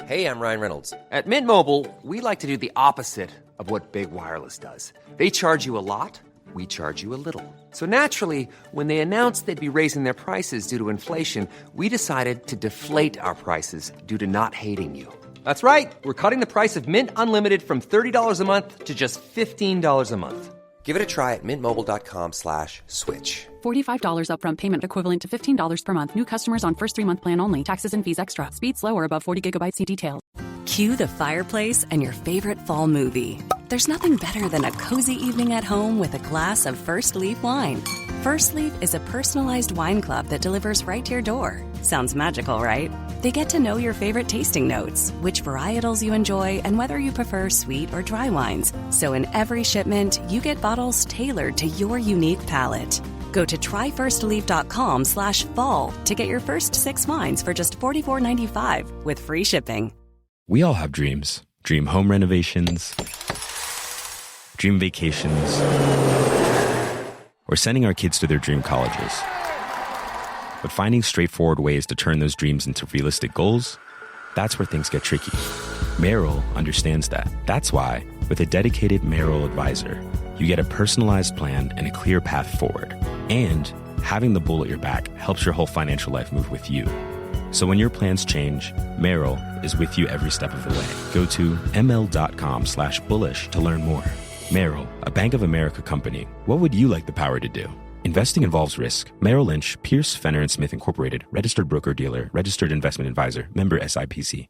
Hey, I'm Ryan Reynolds. At Mint Mobile, we like to do the opposite of what Big Wireless does. They charge you a lot, we charge you a little. So naturally, when they announced they'd be raising their prices due to inflation, we decided to deflate our prices due to not hating you. That's right. We're cutting the price of Mint Unlimited from $30 a month to just $15 a month. Give it a try at mintmobile.com/switch. $45 upfront payment equivalent to $15 per month. New customers on first 3-month plan only. Taxes and fees extra. Speed slower above 40 gigabytes. See detail. Cue the fireplace and your favorite fall movie. There's nothing better than a cozy evening at home with a glass of First Leaf wine. First Leaf is a personalized wine club that delivers right to your door. Sounds magical, right? They get to know your favorite tasting notes, which varietals you enjoy, and whether you prefer sweet or dry wines. So in every shipment, you get bottles tailored to your unique palate. Go to tryfirstleaf.com/fall to get your first 6 wines for just $44.95 with free shipping. We all have dreams. Dream home renovations, dream vacations, or sending our kids to their dream colleges. But finding straightforward ways to turn those dreams into realistic goals, that's where things get tricky. Merrill understands that. That's why, with a dedicated Merrill advisor, you get a personalized plan and a clear path forward. And having the bull at your back helps your whole financial life move with you. So when your plans change, Merrill is with you every step of the way. Go to ml.com/bullish to learn more. Merrill, a Bank of America company. What would you like the power to do? Investing involves risk. Merrill Lynch, Pierce, Fenner & Smith Incorporated, registered broker-dealer, registered investment advisor, member SIPC.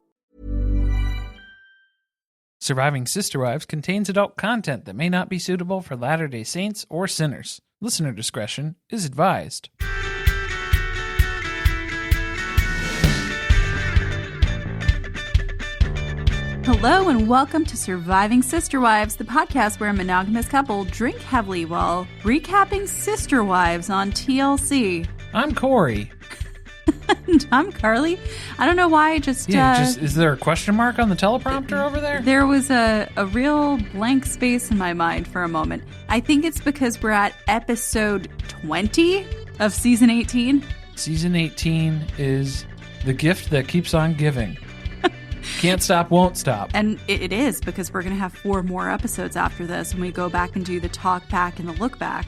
Surviving Sister Wives contains adult content that may not be suitable for Latter-day Saints or sinners. Listener discretion is advised. Hello and welcome to Surviving Sister Wives, the podcast where a monogamous couple drink heavily while recapping Sister Wives on TLC. I'm Corey. And I'm Carly. I don't know why I just... is there a question mark on the teleprompter over there? There was a real blank space in my mind for a moment. I think it's because we're at episode 20 of season 18. Season 18 is the gift that keeps on giving. Can't stop, won't stop. And it is, because we're going to have 4 more episodes after this when we go back and do the talk back and the look back.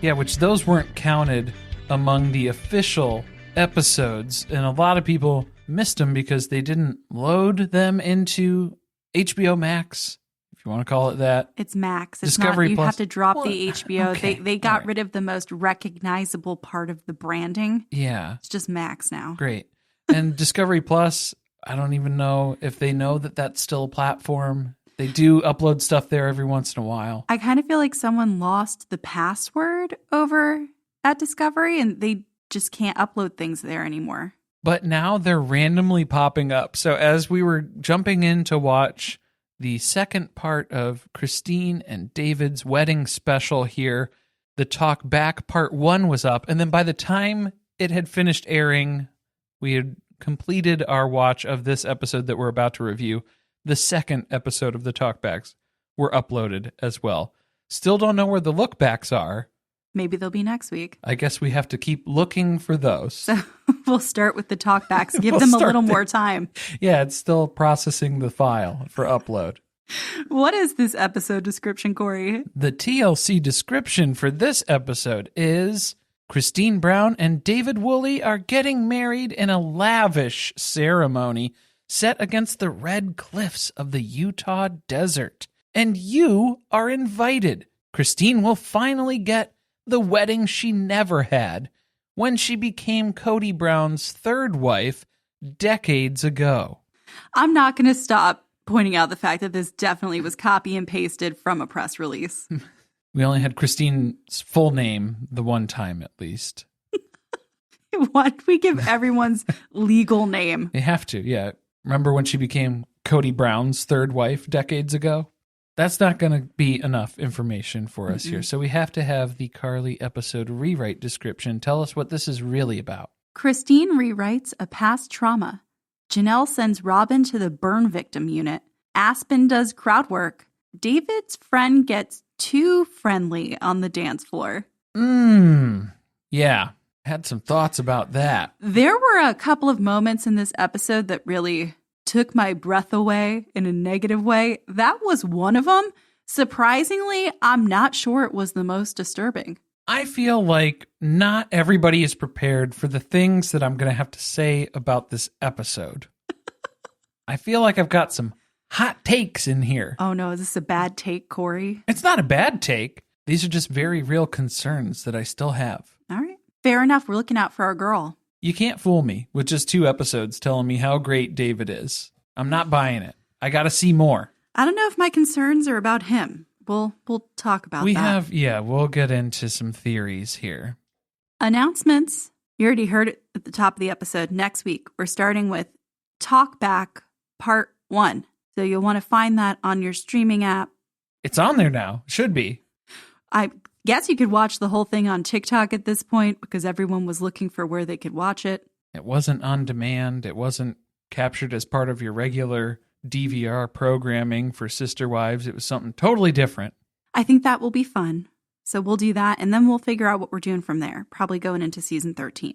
Yeah, which those weren't counted among the official episodes, and a lot of people missed them because they didn't load them into HBO Max, if you want to call it that. It's Max. It's Discovery not, you Plus. have to drop the HBO. Okay. They got rid of the most recognizable part of the branding. Yeah. It's just Max now. Great. And Discovery Plus, I don't even know if they know that that's still a platform. They do upload stuff there every once in a while. I kind of feel like someone lost the password over at Discovery and they just can't upload things there anymore. But now they're randomly popping up. So as we were jumping in to watch the second part of Christine and David's wedding special here, the Talk Back Part 1 was up. And then by the time it had finished airing, we had completed our watch of this episode that we're about to review. The second episode of the Talkbacks were uploaded as well. Still don't know where the lookbacks are. Maybe they'll be next week. I guess we have to keep looking for those. So we'll start with the talkbacks. Give them a little more time. Yeah, it's still processing the file for upload. What is this episode description, Corey? The TLC description for this episode is: Christine Brown and David Woolley are getting married in a lavish ceremony set against the red cliffs of the Utah desert. And you are invited. Christine will finally get the wedding she never had when she became Cody Brown's third wife decades ago. I'm not going to stop pointing out the fact that this definitely was copy and pasted from a press release. We only had Christine's full name the one time, at least. Why did we give everyone's legal name? They have to, yeah. Remember when she became Cody Brown's third wife decades ago? That's not going to be enough information for us here. So we have to have the Carly episode rewrite description. Tell us what this is really about. Christine rewrites a past trauma. Janelle sends Robyn to the burn victim unit. Aspyn does crowd work. David's friend gets too friendly on the dance floor. Yeah, had some thoughts about that. There were a couple of moments in this episode that really took my breath away in a negative way. That was one of them. Surprisingly, I'm not sure it was the most disturbing. I feel like not everybody is prepared for the things that I'm going to have to say about this episode. I feel like I've got some hot takes in here. Oh no, is this a bad take, Corey? It's not a bad take. These are just very real concerns that I still have. All right. Fair enough. We're looking out for our girl. You can't fool me with just 2 episodes telling me how great David is. I'm not buying it. I got to see more. I don't know if my concerns are about him. We'll talk about that. We'll get into some theories here. Announcements. You already heard it at the top of the episode. Next week, we're starting with Talk Back Part 1. So you'll want to find that on your streaming app. It's on there now. Should be. I guess you could watch the whole thing on TikTok at this point because everyone was looking for where they could watch it. It wasn't on demand. It wasn't captured as part of your regular DVR programming for Sister Wives. It was something totally different. I think that will be fun. So we'll do that, and then we'll figure out what we're doing from there, probably going into season 13.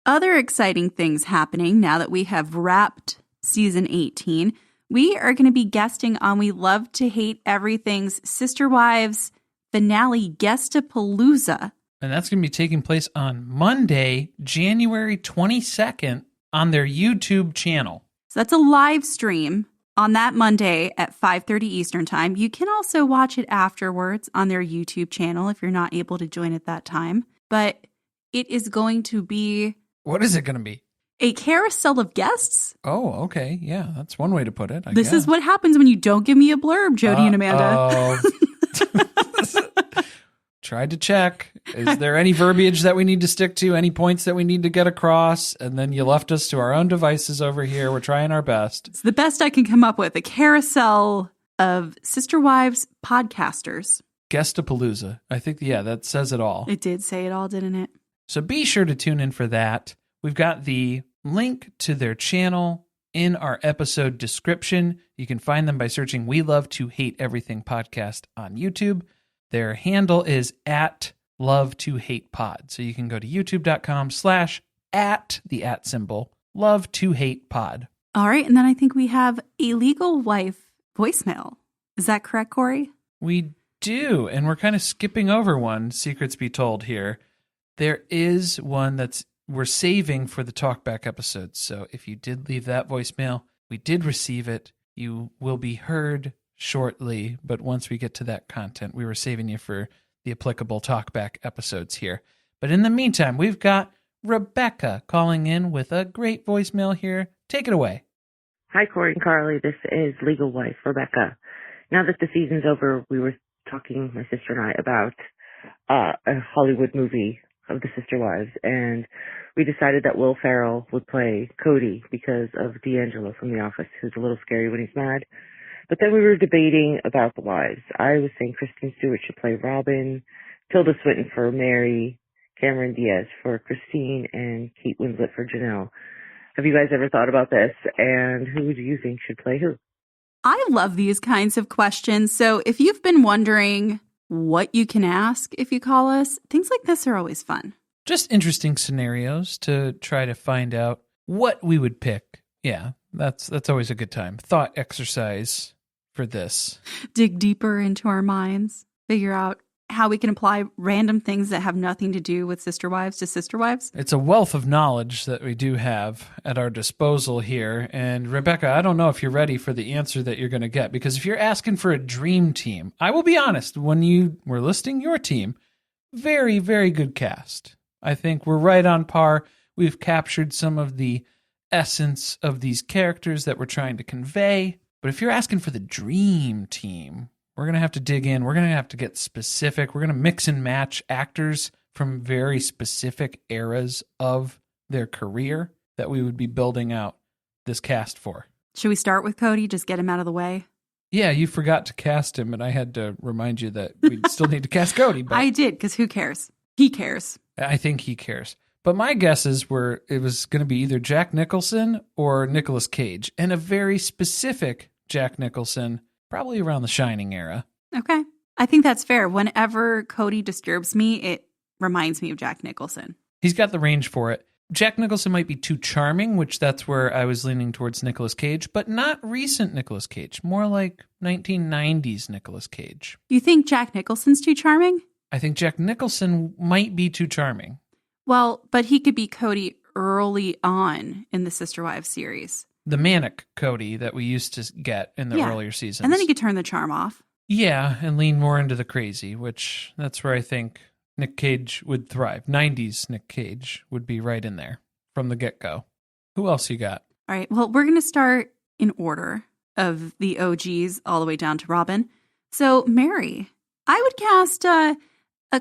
Other exciting things happening now that we have wrapped season 18. We are going to be guesting on We Love to Hate Everything's Sister Wives finale Guestapalooza. And that's going to be taking place on Monday, January 22nd on their YouTube channel. So that's a live stream on that Monday at 5:30 Eastern Time. You can also watch it afterwards on their YouTube channel if you're not able to join at that time. But it is going to be... What is it going to be? A carousel of guests. Oh, okay. Yeah, that's one way to put it. I This guess. is what happens when you don't give me a blurb, Jody and Amanda. Tried to check. Is there any verbiage that we need to stick to? Any points that we need to get across? And then you left us to our own devices over here. We're trying our best. It's the best I can come up with. A carousel of Sister Wives podcasters. Guestapalooza. I think, yeah, that says it all. It did say it all, didn't it? So be sure to tune in for that. We've got the link to their channel in our episode description. You can find them by searching We Love to Hate Everything podcast on YouTube. Their handle is at Love to Hate Pod. So you can go to youtube.com/@ the @ symbol, Love to Hate Pod. All right. And then I think we have a legal wife voicemail. Is that correct, Corey? We do. And we're kind of skipping over one, secrets be told here. There is one we're saving for the talkback episodes. So if you did leave that voicemail, we did receive it. You will be heard shortly, but once we get to that content, we were saving you for the applicable talkback episodes here. But in the meantime, we've got Rebecca calling in with a great voicemail here. Take it away. Hi, Corey and Carly. This is legal wife Rebecca. Now that the season's over, we were talking, my sister and I, about a Hollywood movie of the Sister Wives, and we decided that Will Ferrell would play Cody because of D'Angelo from The Office, who's a little scary when he's mad. But then we were debating about the wives. I was saying Kristen Stewart should play Robyn, Tilda Swinton for Mary, Cameron Diaz for Christine, and Kate Winslet for Janelle. Have you guys ever thought about this? And who do you think should play who? I love these kinds of questions. So if you've been wondering what you can ask if you call us, things like this are always fun. Just interesting scenarios to try to find out what we would pick. Yeah, that's always a good time. Thought exercise for this. Dig deeper into our minds, figure out how we can apply random things that have nothing to do with Sister Wives to Sister Wives. It's a wealth of knowledge that we do have at our disposal here. And Rebecca, I don't know if you're ready for the answer that you're going to get, because if you're asking for a dream team, I will be honest, when you were listing your team, very, very good cast. I think we're right on par. We've captured some of the essence of these characters that we're trying to convey. But if you're asking for the dream team, we're going to have to dig in. We're going to have to get specific. We're going to mix and match actors from very specific eras of their career that we would be building out this cast for. Should we start with Cody? Just get him out of the way? Yeah, you forgot to cast him, and I had to remind you that we still need to cast Cody. But I did, because who cares? He cares. I think he cares. But my guesses were it was going to be either Jack Nicholson or Nicolas Cage, and a very specific Jack Nicholson, probably around the Shining era. Okay. I think that's fair. Whenever Cody disturbs me, it reminds me of Jack Nicholson. He's got the range for it. Jack Nicholson might be too charming, which that's where I was leaning towards Nicolas Cage, but not recent Nicolas Cage, more like 1990s Nicolas Cage. You think Jack Nicholson's too charming? I think Jack Nicholson might be too charming. Well, but he could be Cody early on in the Sister Wives series. The manic Cody that we used to get in the earlier seasons. And then he could turn the charm off. Yeah, and lean more into the crazy, which that's where I think Nick Cage would thrive. 90s Nick Cage would be right in there from the get-go. Who else you got? All right, well, we're going to start in order of the OGs all the way down to Robyn. So, Mary, I would cast a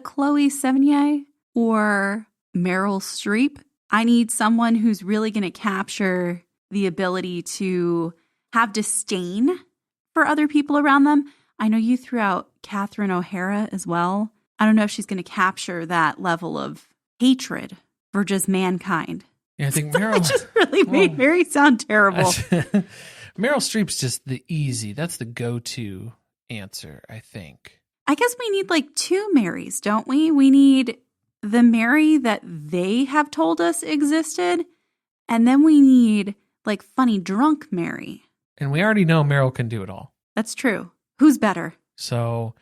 Chloe Sevigny or Meryl Streep. I need someone who's really going to capture the ability to have disdain for other people around them. I know you threw out Catherine O'Hara as well. I don't know if she's going to capture that level of hatred for just mankind. Yeah, I think Meryl... It just really made Mary sound terrible. Meryl Streep's just the easy, that's the go-to answer, I think. I guess we need like two Marys, don't we? We need the Mary that they have told us existed, and then we need like funny drunk Mary. And we already know Meryl can do it all. That's true. Who's better? So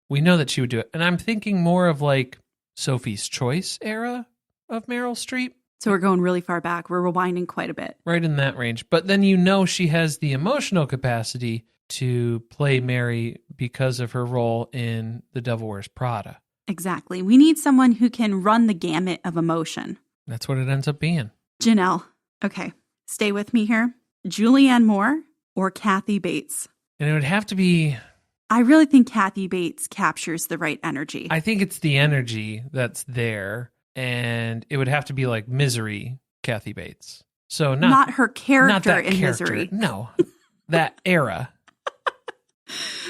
we know that she would do it. And I'm thinking more of like Sophie's Choice era of Meryl Streep. So we're going really far back. We're rewinding quite a bit. Right in that range. But then you know she has the emotional capacity to play Mary because of her role in The Devil Wears Prada. Exactly. We need someone who can run the gamut of emotion. That's what it ends up being. Janelle. Okay. Stay with me here. Julianne Moore or Kathy Bates? And it would have to be... I really think Kathy Bates captures the right energy. I think it's the energy that's there. And it would have to be like Misery Kathy Bates. So not her character not that in character. Misery. No, that era.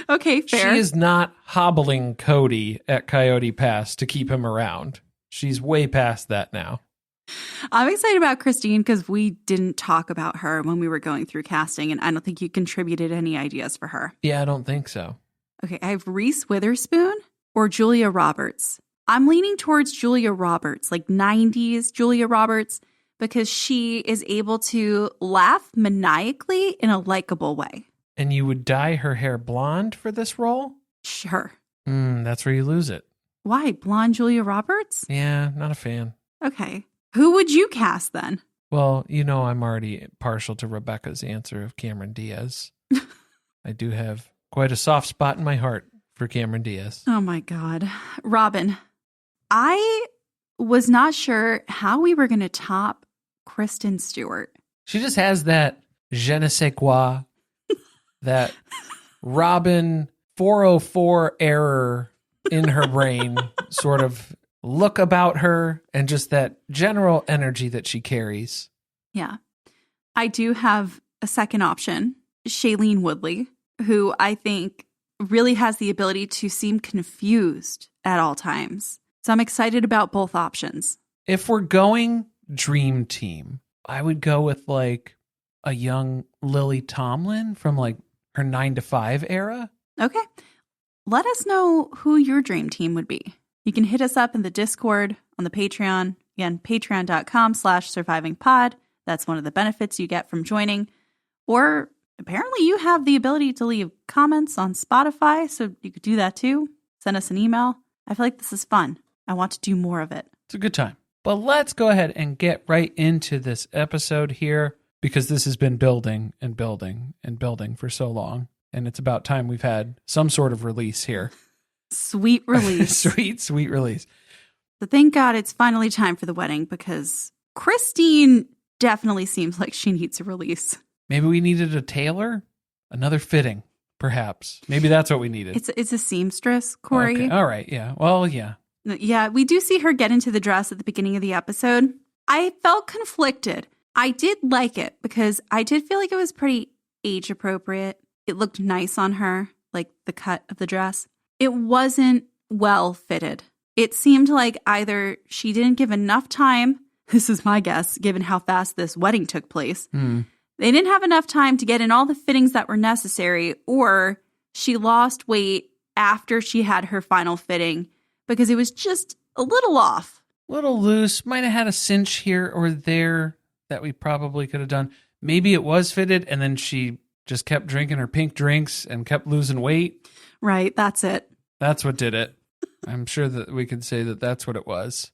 Okay, fair. She is not hobbling Cody at Coyote Pass to keep him around. She's way past that now. I'm excited about Christine because we didn't talk about her when we were going through casting, and I don't think you contributed any ideas for her. Yeah, I don't think so. Okay, I have Reese Witherspoon or Julia Roberts. I'm leaning towards Julia Roberts, like 90s Julia Roberts, because she is able to laugh maniacally in a likable way. And you would dye her hair blonde for this role? Sure. That's where you lose it. Why? Blonde Julia Roberts? Yeah, not a fan. Okay. Who would you cast then? Well, you know I'm already partial to Rebecca's answer of Cameron Diaz. I do have quite a soft spot in my heart for Cameron Diaz. Oh my God. Robyn, I was not sure how we were going to top Kristen Stewart. She just has that je ne sais quoi, that Robyn 404 error in her brain sort of look about her and just that general energy that she carries. Yeah. I do have a second option, Shailene Woodley, who I think really has the ability to seem confused at all times. So I'm excited about both options. If we're going dream team, I would go with like a young Lily Tomlin from like her 9 to 5 era. Okay. Let us know who your dream team would be. You can hit us up in the Discord, on the Patreon. Again, patreon.com/survivingpod. That's one of the benefits you get from joining. Or apparently you have the ability to leave comments on Spotify, so you could do that too. Send us an email. I feel like this is fun. I want to do more of it. It's a good time. But let's go ahead and get right into this episode here, because this has been building and building and building for so long. And it's about time we've had some sort of release here. Sweet release. Sweet release. So thank God it's finally time for the wedding, because Christine definitely seems like she needs a release. Maybe we needed a tailor, another fitting, perhaps. Maybe that's what we needed. It's a seamstress, Corey. Okay. All right. Yeah. Well, yeah. Yeah, we do see her get into the dress at the beginning of the episode. I felt conflicted. I did like it because I did feel like it was pretty age appropriate. It looked nice on her, like the cut of the dress. It wasn't well fitted. It seemed like either she didn't give enough time, this is my guess, given how fast this wedding took place. They didn't have enough time to get in all the fittings that were necessary, or she lost weight after she had her final fitting because it was just a little off. Little loose. Might have had a cinch here or there that we probably could have done. Maybe it was fitted and then she just kept drinking her pink drinks and kept losing weight. Right, that's it. That's what did it. I'm sure that we could say that that's what it was.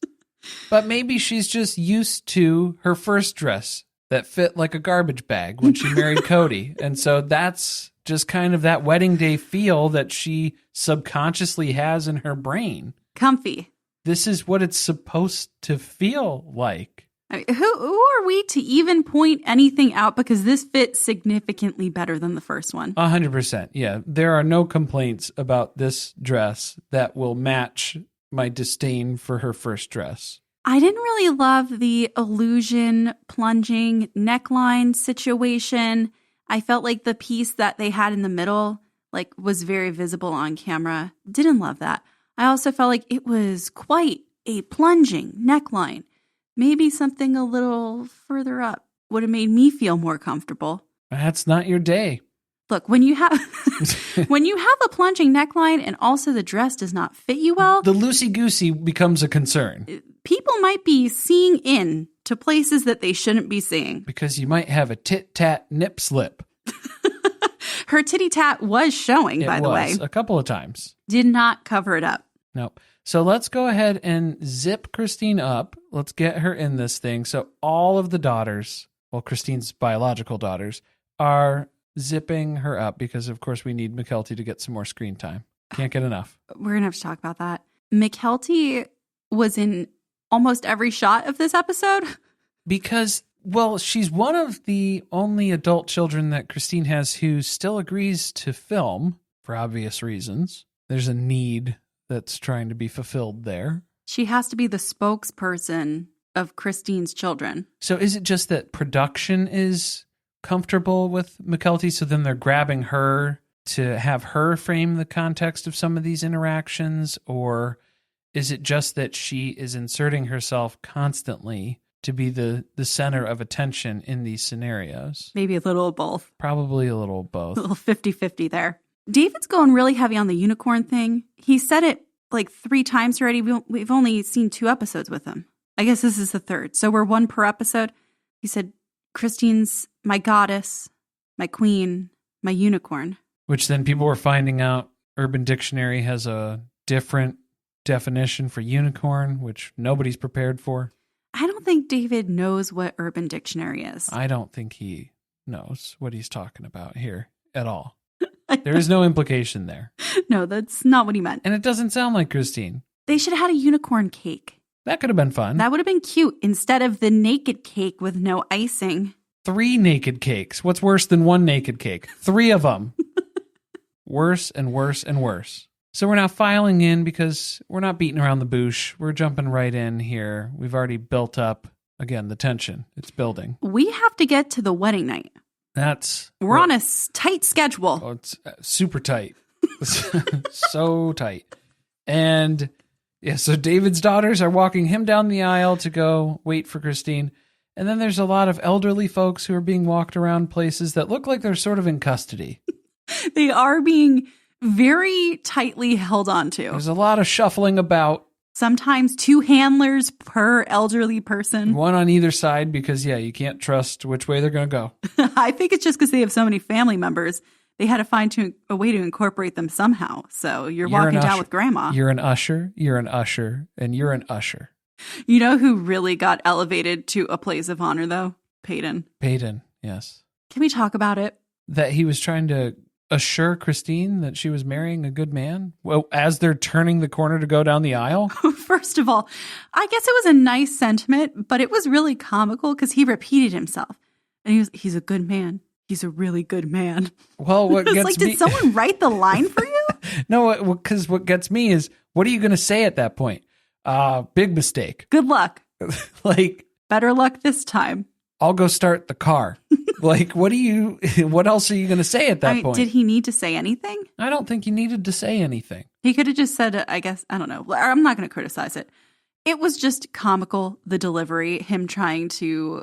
But maybe she's just used to her first dress that fit like a garbage bag when she married Cody. And so that's just kind of that wedding day feel that she subconsciously has in her brain. Comfy. This is what it's supposed to feel like. I mean, who are we to even point anything out? Because this fits significantly better than the first one. 100%. Yeah. There are no complaints about this dress that will match my disdain for her first dress. I didn't really love the illusion plunging neckline situation. I felt like the piece that they had in the middle was very visible on camera. Didn't love that. I also felt like it was quite a plunging neckline. Maybe something a little further up would have made me feel more comfortable. That's not your day. Look, when you have when you have a plunging neckline and also the dress does not fit you well, the loosey-goosey becomes a concern. People might be seeing in to places that they shouldn't be seeing. Because you might have a tit-tat nip slip. Her titty tat was showing, by the way. A couple of times. Did not cover it up. Nope. So let's go ahead and zip Christine up. Let's get her in this thing. So all of the daughters, well, Christine's biological daughters, are zipping her up because, of course, we need Mykelti to get some more screen time. Can't get enough. We're going to have to talk about that. Mykelti was in almost every shot of this episode. Because, well, she's one of the only adult children that Christine has who still agrees to film for obvious reasons. There's a need that's trying to be fulfilled there. She has to be the spokesperson of Christine's children. So is it just that production is comfortable with Mykelti, so then they're grabbing her to have her frame the context of some of these interactions? Or is it just that she is inserting herself constantly to be the center of attention in these scenarios? Maybe a little of both. Probably a little of both. A little 50-50 there. David's going really heavy on the unicorn thing. He said it 3 times already. We've only seen 2 episodes with him. I guess this is the 3rd. So we're 1 per episode. He said, Christine's my goddess, my queen, my unicorn. Which then people were finding out Urban Dictionary has a different definition for unicorn, which nobody's prepared for. I don't think David knows what Urban Dictionary is. I don't think he knows what he's talking about here at all. There is no implication there. No, that's not what he meant. And it doesn't sound like Christine. They should have had a unicorn cake. That could have been fun. That would have been cute instead of the naked cake with no icing. 3 naked cakes. What's worse than 1 naked cake? 3 of them. Worse and worse and worse. So we're now filing in because we're not beating around the bush. We're jumping right in here. We've already built up, again, the tension. It's building. We have to get to the wedding night. We're on a tight schedule. Oh, it's super tight. So tight. And yeah, so David's daughters are walking him down the aisle to go wait for Christine. And then there's a lot of elderly folks who are being walked around places that look like they're sort of in custody. They are being very tightly held on to. There's a lot of shuffling about. Sometimes 2 handlers per elderly person. 1 on either side because, yeah, you can't trust which way they're going to go. I think it's just because they have so many family members. They had to find a way to incorporate them somehow. So you're walking down with grandma. You're an usher, you're an usher, and you're an usher. You know who really got elevated to a place of honor, though? Peyton. Peyton, yes. Can we talk about it? That he was trying to assure Christine that she was marrying a good man? Well, as they're turning the corner to go down the aisle? First of all, I guess it was a nice sentiment, but it was really comical because he repeated himself. And he's a good man. He's a really good man. Well, what gets me... Did someone write the line for you? No, because what gets me is, what are you going to say at that point? Big mistake. Good luck. Better luck this time. I'll go start the car. What else are you going to say at that point? Did he need to say anything? I don't think he needed to say anything. He could have just said, I guess, I don't know. I'm not going to criticize it. It was just comical, the delivery, him trying to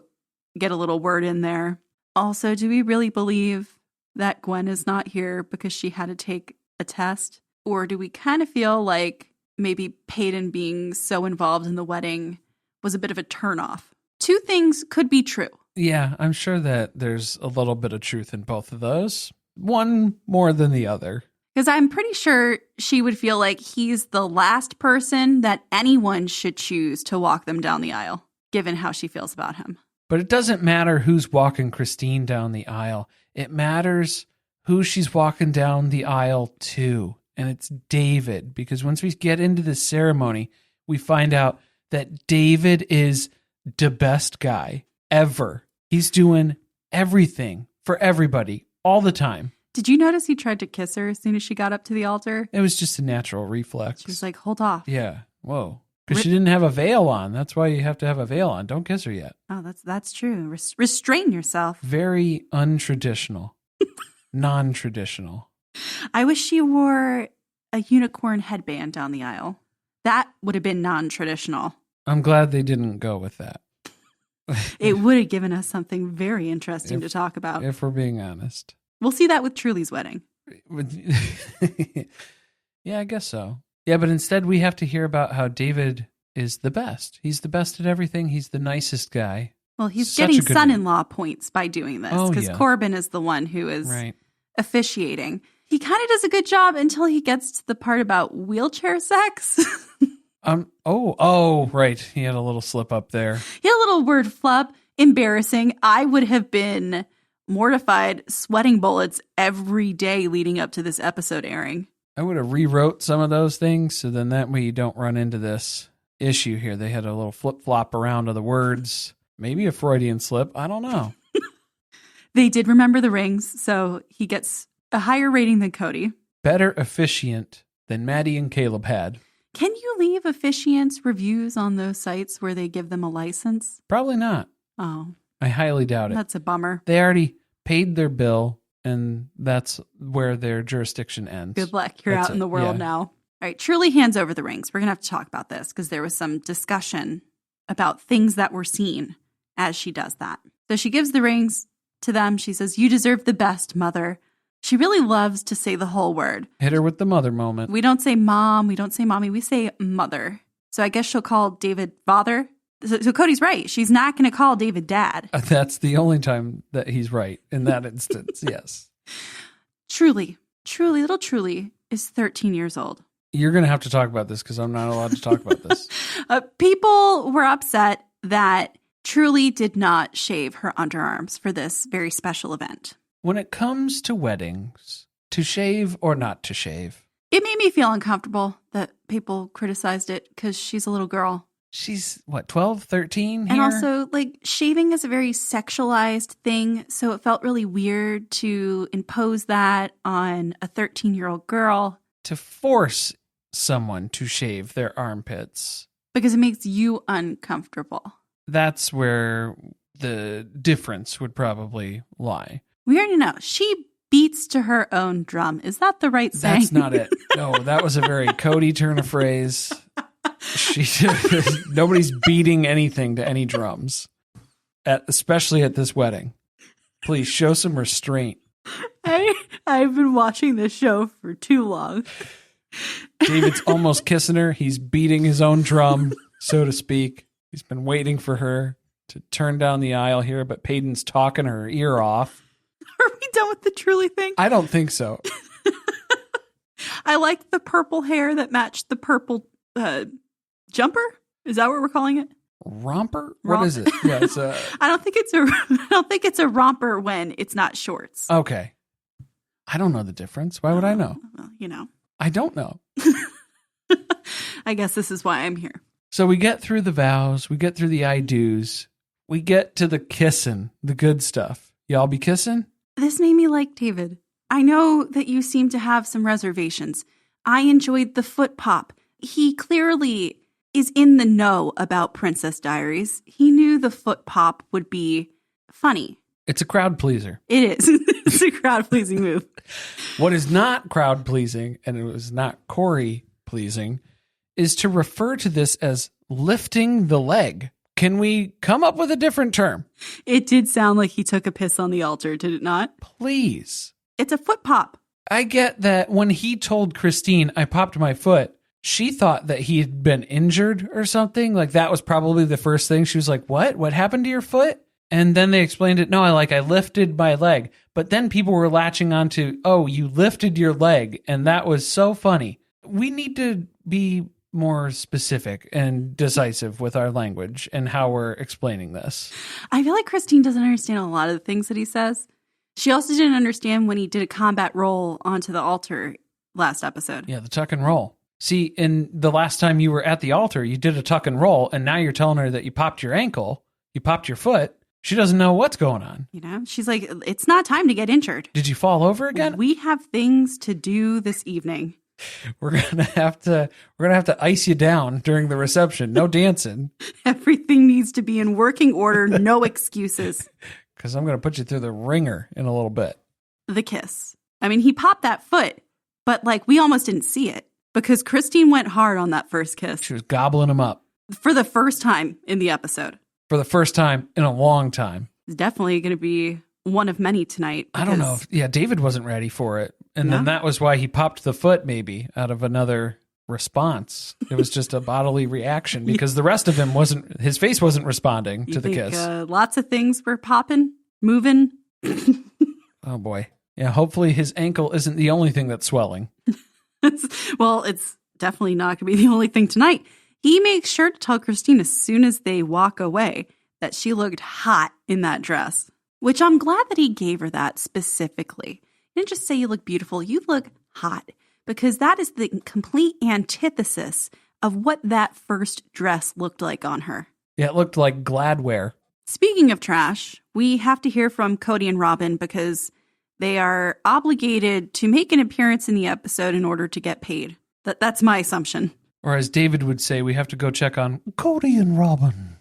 get a little word in there. Also, do we really believe that Gwen is not here because she had to take a test? Or do we kind of feel like maybe Peyton being so involved in the wedding was a bit of a turnoff. Two things could be true. Yeah, I'm sure that there's a little bit of truth in both of those. One more than the other. Because I'm pretty sure she would feel like he's the last person that anyone should choose to walk them down the aisle, given how she feels about him. But it doesn't matter who's walking Christine down the aisle. It matters who she's walking down the aisle to. And it's David. Because once we get into the ceremony, we find out that David is the best guy ever. He's doing everything for everybody all the time. Did you notice he tried to kiss her as soon as she got up to the altar? It was just a natural reflex. She was like, hold off. Yeah. Whoa. Because she didn't have a veil on. That's why you have to have a veil on. Don't kiss her yet. Oh, that's true. Restrain yourself. Very untraditional. Non-traditional. I wish she wore a unicorn headband down the aisle. That would have been non-traditional. I'm glad they didn't go with that. It would have given us something very interesting to talk about. If we're being honest. We'll see that with Truly's wedding. Yeah, I guess so. Yeah, but instead we have to hear about how David is the best. He's the best at everything. He's the nicest guy. Well, he's Such getting a good son-in-law points by doing this because yeah. Corbin is the one who is Right. officiating. He kind of does a good job until he gets to the part about wheelchair sex. Right. He had a little slip up there. He had a little word flub. Embarrassing. I would have been mortified, sweating bullets every day leading up to this episode airing. I would have rewrote some of those things so then that way you don't run into this issue here. They had a little flip-flop around of the words. Maybe a Freudian slip. I don't know. They did remember the rings, so he gets a higher rating than Cody. Better officiant than Maddie and Caleb had. Can you leave officiants reviews on those sites where they give them a license? Probably not. Oh, I highly doubt it. that's a bummer. They already paid their bill, and that's where their jurisdiction ends. Good luck. You're That's out in it. the world Yeah. now. All right, Truly hands over the rings. We're going to have to talk about this because there was some discussion about things that were seen as she does that. So she gives the rings to them. She says, "You deserve the best, mother." She really loves to say the whole word. Hit her with the mother moment. We don't say mom. We don't say mommy. We say mother. So I guess she'll call David father. So Cody's right. She's not going to call David dad. That's the only time that he's right in that instance. Yes. Truly, little Truly is 13 years old. You're going to have to talk about this because I'm not allowed to talk about this. People were upset that Truly did not shave her underarms for this very special event. When it comes to weddings, to shave or not to shave, It made me feel uncomfortable that people criticized it because she's a little girl. she's, 12, 13 here? And also, shaving is a very sexualized thing, so it felt really weird to impose that on a 13-year-old girl. To force someone to shave their armpits. Because it makes you uncomfortable. That's where the difference would probably lie. We already know. She beats to her own drum. Is that the right saying? That's not it. No, that was a very Cody turn of phrase. Nobody's beating anything to any drums, especially at this wedding. Please show some restraint. I've been watching this show for too long. David's almost kissing her. He's beating his own drum, so to speak. He's been waiting for her to turn down the aisle here, but Peyton's talking her ear off. Are we done with the Truly thing? I don't think so. I like the purple hair that matched the purple jumper. Is that what we're calling it? Romper? What is it? Yeah, it's a... I don't think it's a romper when it's not shorts. Okay. I don't know the difference. Why would I know? Well, you know. I don't know. I guess this is why I'm here. So we get through the vows. We get through the I do's. We get to the kissing, the good stuff. Y'all be kissing? This made me like David. I know that you seem to have some reservations. I enjoyed the foot pop. He clearly is in the know about Princess Diaries. He knew the foot pop would be funny. It's a crowd pleaser. It is. It's a crowd-pleasing move. What is not crowd pleasing, and it was not Corey pleasing, is to refer to this as lifting the leg. Can we come up with a different term? It did sound like he took a piss on the altar, did it not? Please. It's a foot pop. I get that when he told Christine, I popped my foot, she thought that he had been injured or something. Like that was probably the first thing. She was like, what happened to your foot? And then they explained it. No, I lifted my leg. But then people were latching on to, oh, you lifted your leg. And that was so funny. We need to be more specific and decisive with our language and how we're explaining this. I feel like Christine doesn't understand a lot of the things that he says. She also didn't understand when he did a combat roll onto the altar last episode. Yeah, the tuck and roll. See, in the last time you were at the altar, you did a tuck and roll, and now you're telling her that you popped your ankle, you popped your foot. She doesn't know what's going on. You know, she's like, it's not time to get injured. Did you fall over again? We have things to do this evening. We're gonna have to ice you down during the reception. No dancing. Everything needs to be in working order. No excuses. Because I'm gonna put you through the ringer in a little bit. The kiss. I mean, he popped that foot, but like we almost didn't see it because Christine went hard on that first kiss. She was gobbling him up for the first time in the episode. For the first time in a long time. It's definitely going to be one of many tonight. I don't know. David wasn't ready for it. And then that was why he popped the foot maybe out of another response. It was just a bodily reaction because the rest of him his face wasn't responding to the kiss. Lots of things were popping, moving. Oh boy. Yeah, hopefully his ankle isn't the only thing that's swelling. Well, it's definitely not going to be the only thing tonight. He makes sure to tell Christine as soon as they walk away that she looked hot in that dress, which I'm glad that he gave her that specifically. He didn't just say you look beautiful, you look hot, because that is the complete antithesis of what that first dress looked like on her. Yeah, it looked like Gladwear. Speaking of trash, we have to hear from Cody and Robyn because they are obligated to make an appearance in the episode in order to get paid. That's my assumption. Or as David would say, we have to go check on Cody and Robyn.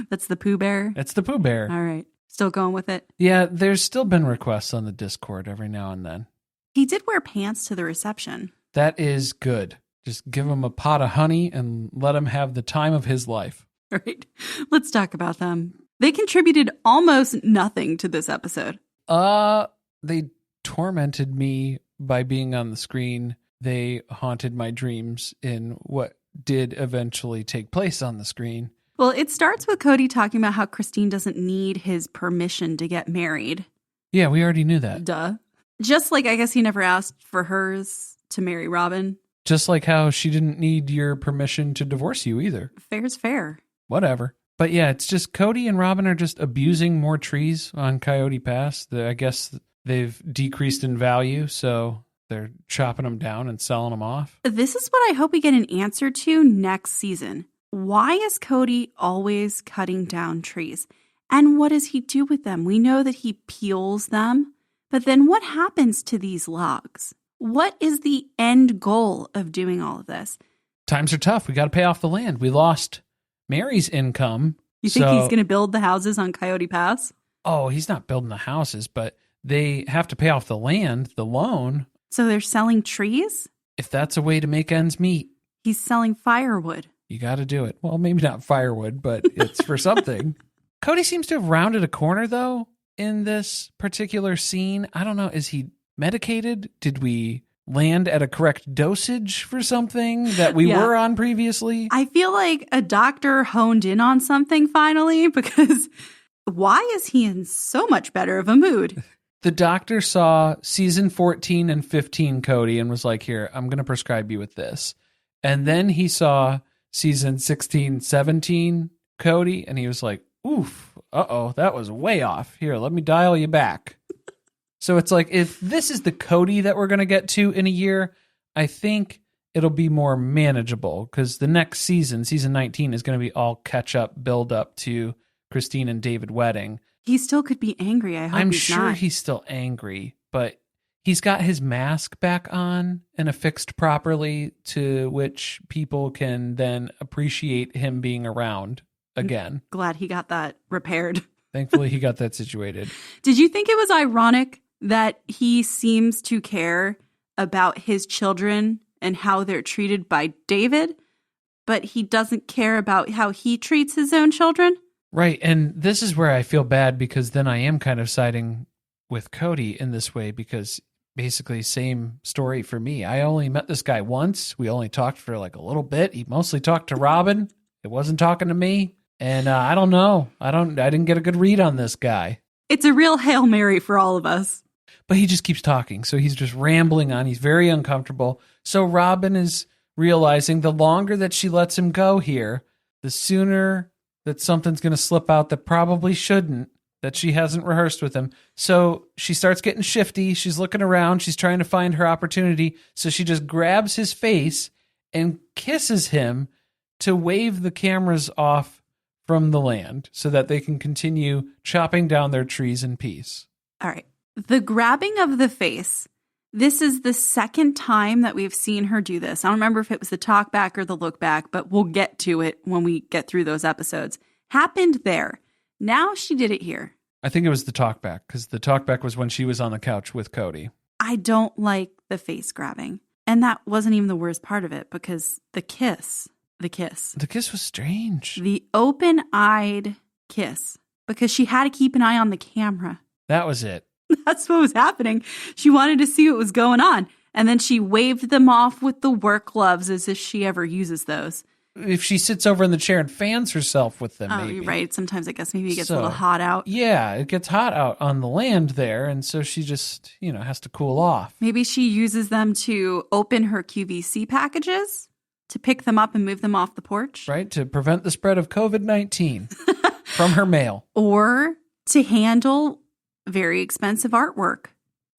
That's the Pooh Bear? It's the Pooh Bear. All right. Still going with it? Yeah, there's still been requests on the Discord every now and then. He did wear pants to the reception. That is good. Just give him a pot of honey and let him have the time of his life. All right. Let's talk about them. They contributed almost nothing to this episode. They tormented me by being on the screen. They haunted my dreams in what did eventually take place on the screen. Well, it starts with Cody talking about how Christine doesn't need his permission to get married. Yeah, we already knew that. Duh. Just like I guess he never asked for hers to marry Robyn. Just like how she didn't need your permission to divorce you either. Fair's fair. Whatever. But yeah, it's just Cody and Robyn are just abusing more trees on Coyote Pass. I guess they've decreased in value, so they're chopping them down and selling them off. This is what I hope we get an answer to next season. Why is Cody always cutting down trees? And what does he do with them? We know that he peels them, but then what happens to these logs? What is the end goal of doing all of this? Times are tough. We got to pay off the land. We lost Mary's income. You think he's going to build the houses on Coyote Pass? Oh, he's not building the houses, but they have to pay off the land, the loan. So they're selling trees? If that's a way to make ends meet. He's selling firewood. You got to do it. Well, maybe not firewood, but it's for something. Cody seems to have rounded a corner, though, in this particular scene. I don't know. Is he medicated? Did we land at a correct dosage for something that we were on previously? I feel like a doctor honed in on something finally, because why is he in so much better of a mood? The doctor saw season 14 and 15 Cody and was like, here, I'm going to prescribe you with this. And then he saw season 16, 17 Cody, and he was like, oof, that was way off. Here, let me dial you back. So it's like, if this is the Cody that we're going to get to in a year, I think it'll be more manageable because the next season, season 19, is going to be all catch up, build up to Christine and David wedding. He still could be angry. I hope I'm he's sure not. He's still angry, but he's got his mask back on and affixed properly to which people can then appreciate him being around again. Glad he got that repaired. Thankfully, he got that situated. Did you think it was ironic that he seems to care about his children and how they're treated by David, but he doesn't care about how he treats his own children? Right. And this is where I feel bad because then I am kind of siding with Cody in this way because basically same story for me. I only met this guy once. We only talked for like a little bit. He mostly talked to Robyn. It wasn't talking to me. And I don't know. I didn't get a good read on this guy. It's a real Hail Mary for all of us. But he just keeps talking. So he's just rambling on. He's very uncomfortable. So Robyn is realizing the longer that she lets him go here, the sooner that something's going to slip out that probably shouldn't, that she hasn't rehearsed with him. So she starts getting shifty. She's looking around. She's trying to find her opportunity. So she just grabs his face and kisses him to wave the cameras off from the land so that they can continue chopping down their trees in peace. All right. The grabbing of the face. This is the second time that we've seen her do this. I don't remember if it was the talk back or the look back, but we'll get to it when we get through those episodes. Happened there. Now she did it here. I think it was the talk back, because the talk back was when she was on the couch with Cody. I don't like the face grabbing. And that wasn't even the worst part of it, because the kiss was strange. The open-eyed kiss, because she had to keep an eye on the camera. That was it. That's what was happening. She wanted to see what was going on. And then she waved them off with the work gloves as if she ever uses those. If she sits over in the chair and fans herself with them, maybe. You're right. Sometimes I guess maybe it gets a little hot out. Yeah, it gets hot out on the land there. And so she just, has to cool off. Maybe she uses them to open her QVC packages, to pick them up and move them off the porch. Right, to prevent the spread of COVID-19 from her mail. Or to handle very expensive artwork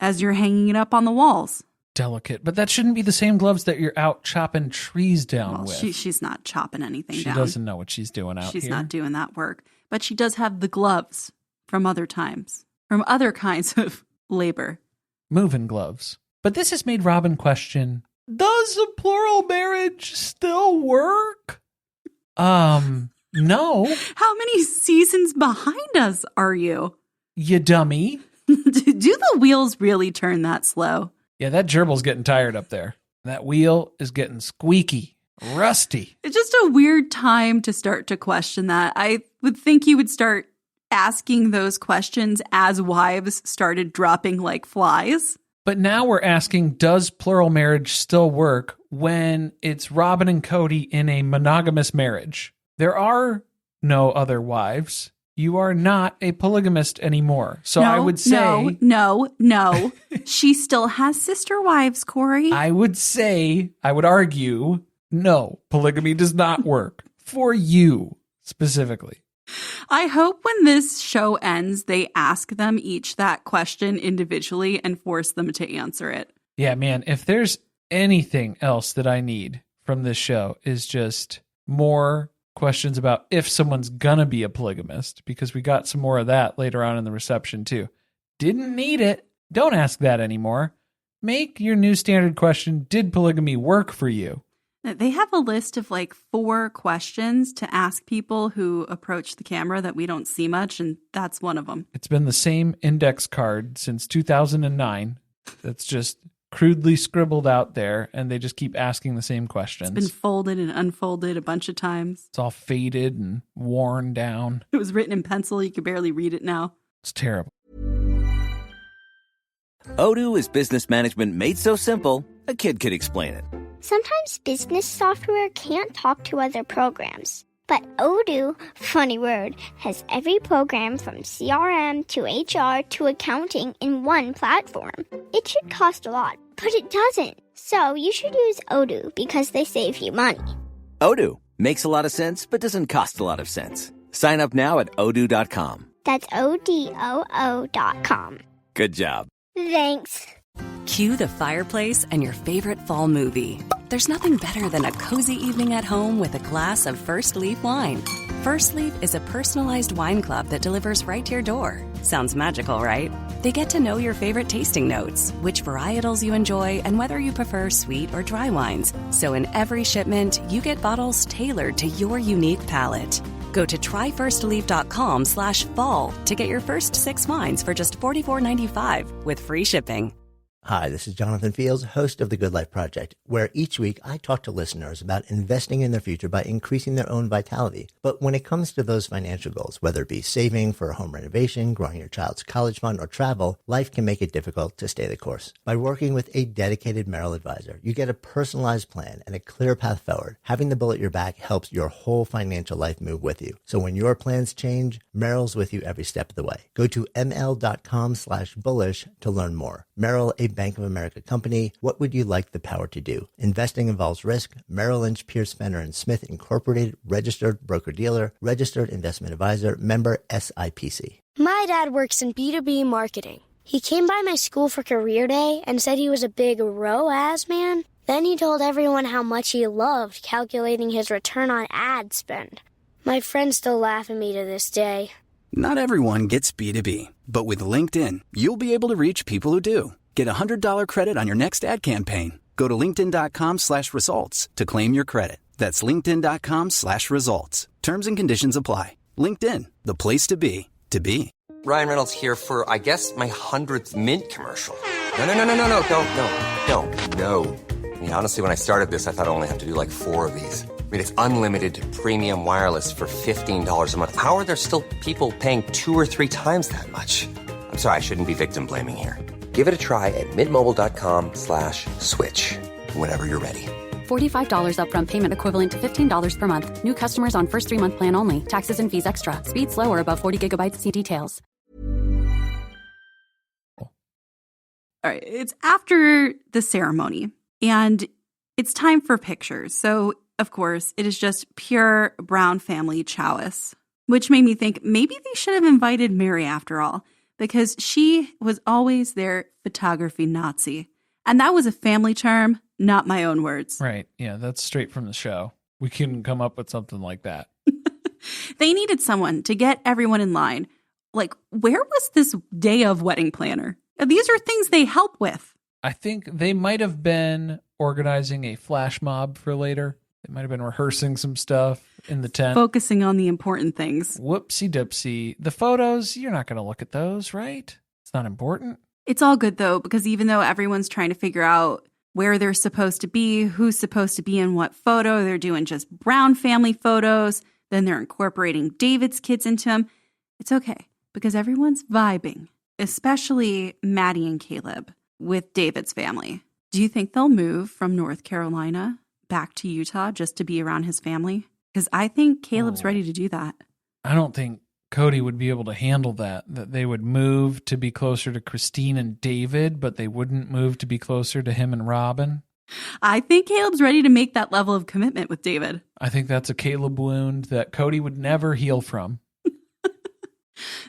as you're hanging it up on the walls. Delicate, but that shouldn't be the same gloves that you're out chopping trees down with. She's not chopping anything down. She doesn't know what she's doing out here. She's not doing that work. But she does have the gloves from other times, from other kinds of labor. Moving gloves. But this has made Robyn question, does a plural marriage still work? No. How many seasons behind us are you? You dummy. Do the wheels really turn that slow? Yeah, that gerbil's getting tired up there. That wheel is getting squeaky, rusty. It's just a weird time to start to question that. I would think you would start asking those questions as wives started dropping like flies. But now we're asking, does plural marriage still work when it's Robyn and Cody in a monogamous marriage? There are no other wives. You are not a polygamist anymore. So I would say... No. She still has sister wives, Corey. I would argue, no, polygamy does not work. For you, specifically. I hope when this show ends, they ask them each that question individually and force them to answer it. Yeah, man, if there's anything else that I need from this show is just more questions about if someone's gonna be a polygamist, because we got some more of that later on in the reception too. Didn't need it. Don't ask that anymore. Make your new standard question, did polygamy work for you? They have a list of like 4 questions to ask people who approach the camera that we don't see much, and that's one of them. It's been the same index card since 2009. That's just crudely scribbled out there, and they just keep asking the same questions. It's been folded and unfolded a bunch of times. It's all faded and worn down. It was written in pencil. You could barely read it now. It's terrible. Odoo is business management made so simple, a kid could explain it. Sometimes business software can't talk to other programs. But Odoo, funny word, has every program from CRM to HR to accounting in one platform. It should cost a lot, but it doesn't. So you should use Odoo because they save you money. Odoo makes a lot of sense, but doesn't cost a lot of sense. Sign up now at odoo.com. That's ODOO.com. Good job. Thanks. Cue the fireplace and your favorite fall movie. There's nothing better than a cozy evening at home with a glass of First Leaf wine. First Leaf is a personalized wine club that delivers right to your door. Sounds magical, right? They get to know your favorite tasting notes, which varietals you enjoy, and whether you prefer sweet or dry wines. So in every shipment, you get bottles tailored to your unique palate. Go to tryfirstleaf.com/fall to get your first 6 wines for just $44.95 with free shipping. Hi, this is Jonathan Fields, host of The Good Life Project, where each week I talk to listeners about investing in their future by increasing their own vitality. But when it comes to those financial goals, whether it be saving for a home renovation, growing your child's college fund, or travel, life can make it difficult to stay the course. By working with a dedicated Merrill advisor, you get a personalized plan and a clear path forward. Having the bull at your back helps your whole financial life move with you. So when your plans change, Merrill's with you every step of the way. Go to ml.com/bullish to learn more. Merrill, a Bank of America company. What would you like the power to do? Investing involves risk. Merrill Lynch, Pierce, Fenner & Smith Incorporated, registered broker-dealer, registered investment advisor, member SIPC. My dad works in B2B marketing. He came by my school for career day and said he was a big ROAS man. Then he told everyone how much he loved calculating his return on ad spend. My friends still laugh at me to this day. Not everyone gets B2B, but with LinkedIn, you'll be able to reach people who do. Get a $100 credit on your next ad campaign. Go to linkedin.com/results to claim your credit. That's linkedin.com/results. Terms and conditions apply. LinkedIn, the place to be, to be. Ryan Reynolds here for, I guess, my 100th Mint commercial. No. I mean, honestly, when I started this, I thought I only have to do like 4 of these. I mean, it's unlimited premium wireless for $15 a month. How are there still people paying 2 or 3 times that much? I'm sorry, I shouldn't be victim blaming here. Give it a try at mintmobile.com/switch. Whenever you're ready. $45 upfront payment equivalent to $15 per month. New customers on first 3-month plan only. Taxes and fees extra. Speed slower above 40 gigabytes. See details. All right, it's after the ceremony, and it's time for pictures. So, of course, it is just pure Brown family chalice, which made me think maybe they should have invited Mary after all, because she was always their photography Nazi. And that was a family term, not my own words. Right. Yeah, that's straight from the show. We couldn't come up with something like that. They needed someone to get everyone in line. Like, where was this day of wedding planner? These are things they help with. I think they might have been organizing a flash mob for later. They might have been rehearsing some stuff in the tent. Focusing on the important things. Whoopsie dipsy. The photos, you're not going to look at those, right? It's not important. It's all good, though, because even though everyone's trying to figure out where they're supposed to be, who's supposed to be in what photo, they're doing just Brown family photos, then they're incorporating David's kids into them. It's okay, because everyone's vibing, especially Maddie and Caleb with David's family. Do you think they'll move from North Carolina back to Utah just to be around his family? Because I think Caleb's ready to do that. I don't think Cody would be able to handle that they would move to be closer to Christine and David, but they wouldn't move to be closer to him and Robyn. I think Caleb's ready to make that level of commitment with David. I think that's a Caleb wound that Cody would never heal from.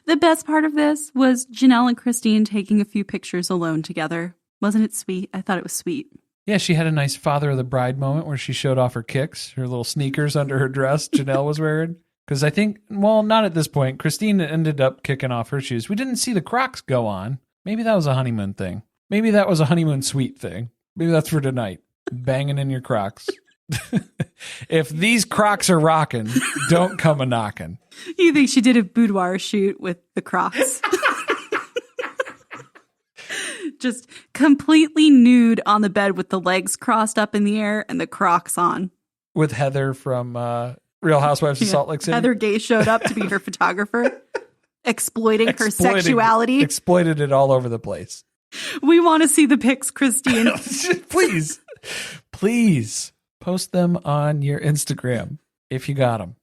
The best part of this was Janelle and Christine taking a few pictures alone together. Wasn't it sweet? I thought it was sweet. Yeah, she had a nice father of the bride moment where she showed off her kicks, her little sneakers under her dress Janelle was wearing. Because I think, well, not at this point. Christine ended up kicking off her shoes. We didn't see the Crocs go on. Maybe that was a honeymoon thing. Maybe that was a honeymoon suite thing. Maybe that's for tonight. Banging in your Crocs. If these Crocs are rocking, don't come a knocking. You think she did a boudoir shoot with the Crocs? Just completely nude on the bed with the legs crossed up in the air and the Crocs on. With Heather from Real Housewives of Salt Lake City. Heather Gay showed up to be her photographer, exploiting her sexuality. Exploited it all over the place. We want to see the pics, Christine. Please post them on your Instagram if you got them.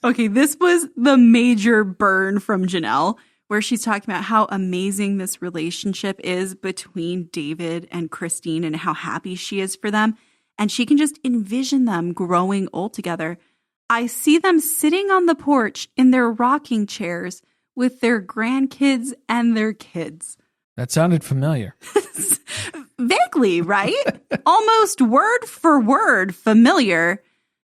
Okay, this was the major burn from Janelle, where she's talking about how amazing this relationship is between David and Christine and how happy she is for them. And she can just envision them growing old together. I see them sitting on the porch in their rocking chairs with their grandkids and their kids. That sounded familiar. Vaguely, right? Almost word for word familiar.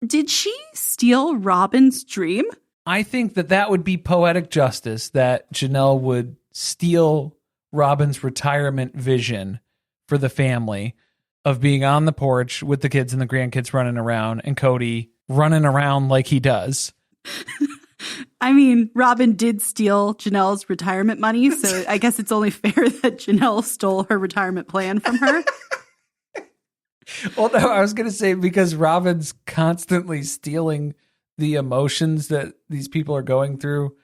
Did she steal Robyn's dream? I think that would be poetic justice, that Janelle would steal Robyn's retirement vision for the family of being on the porch with the kids and the grandkids running around and Cody running around like he does. I mean, Robyn did steal Janelle's retirement money, so I guess it's only fair that Janelle stole her retirement plan from her. Well, no, I was going to say because Robyn's constantly stealing the emotions that these people are going through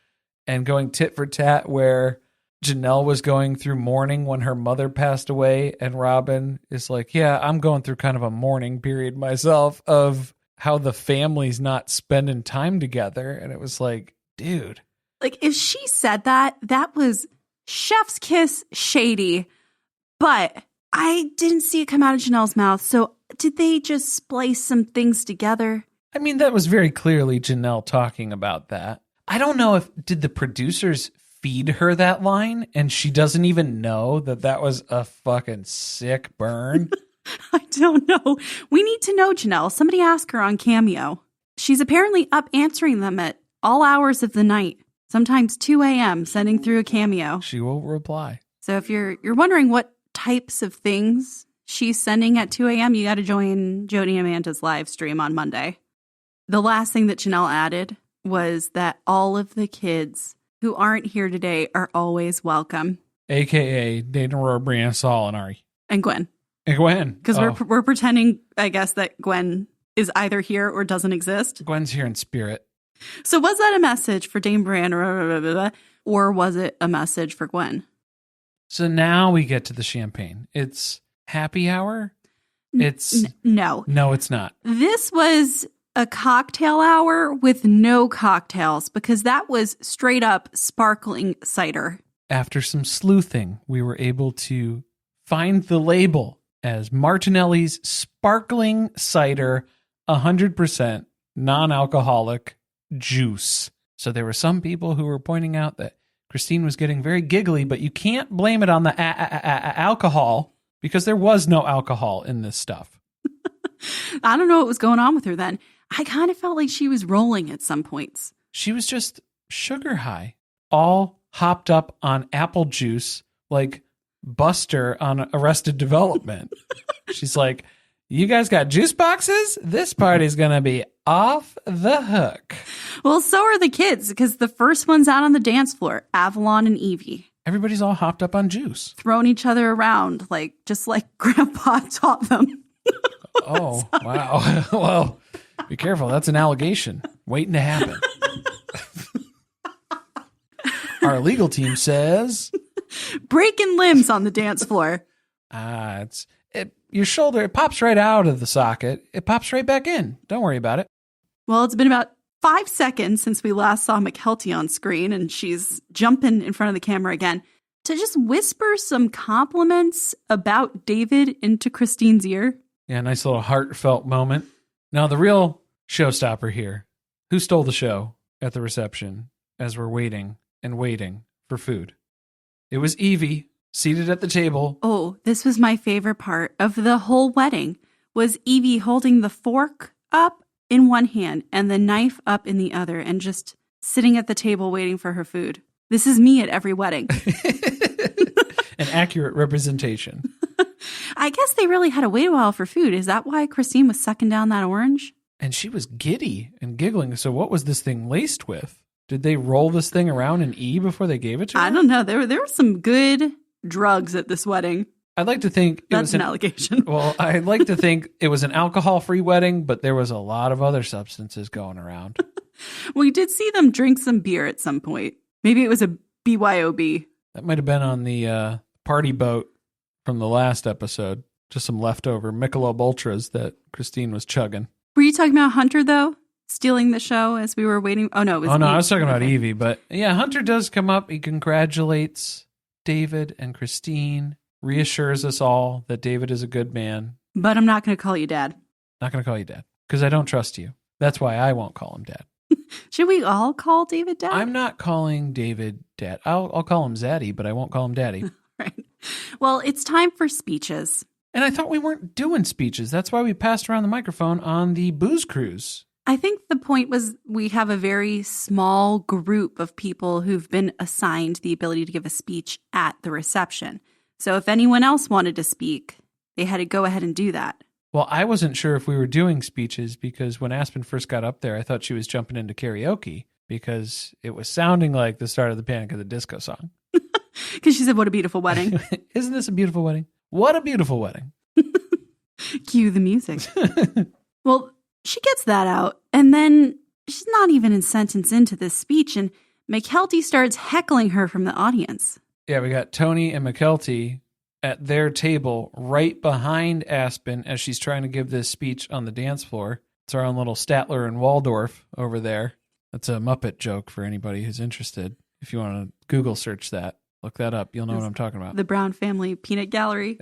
and going tit for tat, where Janelle was going through mourning when her mother passed away, and Robyn is like, yeah, I'm going through kind of a mourning period myself of how the family's not spending time together. And it was like, dude. Like, if she said that, that was chef's kiss shady, but I didn't see it come out of Janelle's mouth. So did they just splice some things together? I mean, that was very clearly Janelle talking about that. I don't know did the producers feed her that line and she doesn't even know that was a fucking sick burn? I don't know. We need to know, Janelle. Somebody ask her on Cameo. She's apparently up answering them at all hours of the night, sometimes 2 a.m., sending through a Cameo. She will reply. So if you're wondering what types of things she's sending at 2 a.m., you got to join Jody and Amanda's live stream on Monday. The last thing that Janelle added was that all of the kids who aren't here today are always welcome. AKA Dana, Aurora, Brianna, Saul, and Ari. And Gwen. And Gwen. Because we're pretending, I guess, that Gwen is either here or doesn't exist. Gwen's here in spirit. So was that a message for Dame Brianna, or was it a message for Gwen? So now we get to the champagne. It's happy hour? It's no. No, it's not. This was a cocktail hour with no cocktails because that was straight up sparkling cider. After some sleuthing, we were able to find the label as Martinelli's Sparkling Cider 100% non-alcoholic juice. So there were some people who were pointing out that Christine was getting very giggly, but you can't blame it on the alcohol because there was no alcohol in this stuff. I don't know what was going on with her then. I kind of felt like she was rolling at some points. She was just sugar high, all hopped up on apple juice like Buster on Arrested Development. She's like, you guys got juice boxes? This party's going to be off the hook. Well, so are the kids because the first one's out on the dance floor, Avalon and Evie. Everybody's all hopped up on juice. Throwing each other around, just like Grandpa taught them. Oh, wow. Well, be careful. That's an allegation waiting to happen. Our legal team says... breaking limbs on the dance floor. Your shoulder, it pops right out of the socket. It pops right back in. Don't worry about it. Well, it's been about 5 seconds since we last saw McKelty on screen, and she's jumping in front of the camera again to just whisper some compliments about David into Christine's ear. Yeah, nice little heartfelt moment. Now, the real showstopper here. Who stole the show at the reception as we're waiting and waiting for food? It was Evie, seated at the table. Oh, this was my favorite part of the whole wedding, was Evie holding the fork up in one hand and the knife up in the other and just sitting at the table waiting for her food. This is me at every wedding. An accurate representation. I guess they really had to wait a while for food. Is that why Christine was sucking down that orange? And she was giddy and giggling. So what was this thing laced with? Did they roll this thing around in E before they gave it to her? I don't know. There were some good drugs at this wedding. I'd like to think it was an allegation. Well, I'd like to think it was an alcohol-free wedding, but there was a lot of other substances going around. We did see them drink some beer at some point. Maybe it was a BYOB. That might have been on the party boat from the last episode. Just some leftover Michelob Ultras that Christine was chugging. Were you talking about Hunter, though? Stealing the show as we were waiting? Oh, no. It was I was talking Okay. about Evie. But yeah, Hunter does come up. He congratulates David and Christine, reassures us all that David is a good man. But I'm not going to call you Dad. Not going to call you Dad because I don't trust you. That's why I won't call him Dad. Should we all call David Dad? I'm not calling David Dad. I'll call him Zaddy, but I won't call him Daddy. Right. Well, it's time for speeches. And I thought we weren't doing speeches. That's why we passed around the microphone on the booze cruise. I think the point was we have a very small group of people who've been assigned the ability to give a speech at the reception. So if anyone else wanted to speak, they had to go ahead and do that. Well, I wasn't sure if we were doing speeches because when Aspyn first got up there, I thought she was jumping into karaoke because it was sounding like the start of the Panic at the Disco song. Because she said, what a beautiful wedding. Isn't this a beautiful wedding? What a beautiful wedding. Cue the music. Well, she gets that out, and then she's not even a sentence into this speech, and McKelty starts heckling her from the audience. Yeah, we got Tony and McKelty at their table right behind Aspyn as she's trying to give this speech on the dance floor. It's our own little Statler and Waldorf over there. That's a Muppet joke for anybody who's interested. If you want to Google search that, look that up. You'll know what I'm talking about. The Brown Family Peanut Gallery.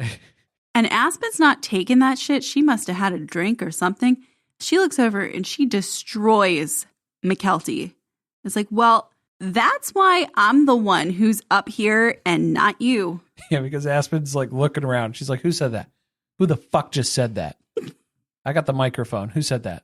And Aspyn's not taking that shit. She must have had a drink or something. She looks over and she destroys McKelty. It's like, well, that's why I'm the one who's up here and not you. Yeah, because Aspyn's like looking around. She's like, who said that? Who the fuck just said that? I got the microphone. Who said that?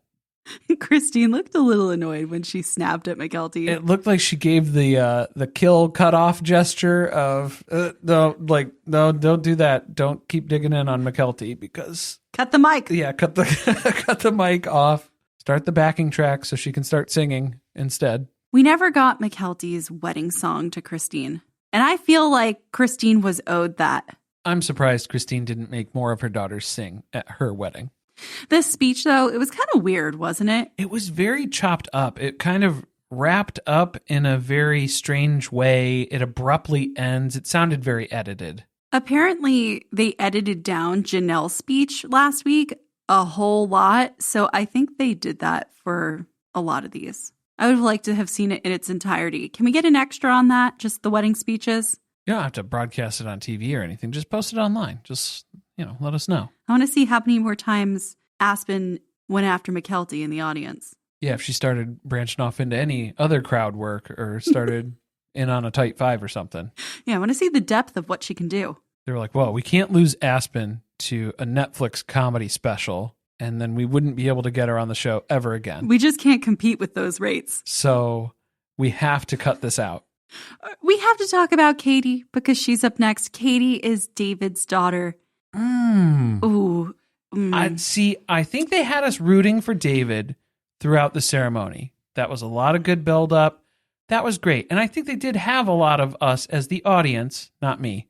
Christine looked a little annoyed when she snapped at McKelty. It looked like she gave the kill cutoff gesture of no, don't do that. Don't keep digging in on McKelty because cut the mic. Yeah, cut the mic off. Start the backing track so she can start singing instead. We never got McKelty's wedding song to Christine, and I feel like Christine was owed that. I'm surprised Christine didn't make more of her daughters sing at her wedding. This speech, though, it was kind of weird, wasn't it? It was very chopped up. It kind of wrapped up in a very strange way. It abruptly ends. It sounded very edited. Apparently, they edited down Janelle's speech last week a whole lot. So I think they did that for a lot of these. I would have liked to have seen it in its entirety. Can we get an extra on that? Just the wedding speeches? You don't have to broadcast it on TV or anything. Just post it online. Just, let us know. I want to see how many more times Aspyn went after McKelty in the audience. Yeah, if she started branching off into any other crowd work or started in on a tight five or something. Yeah, I want to see the depth of what she can do. They were like, well, we can't lose Aspyn to a Netflix comedy special, and then we wouldn't be able to get her on the show ever again. We just can't compete with those rates. So we have to cut this out. We have to talk about Katie because she's up next. Katie is David's daughter. Ooh. I think they had us rooting for David throughout the ceremony. That was a lot of good build-up. That was great. And I think they did have a lot of us as the audience, not me,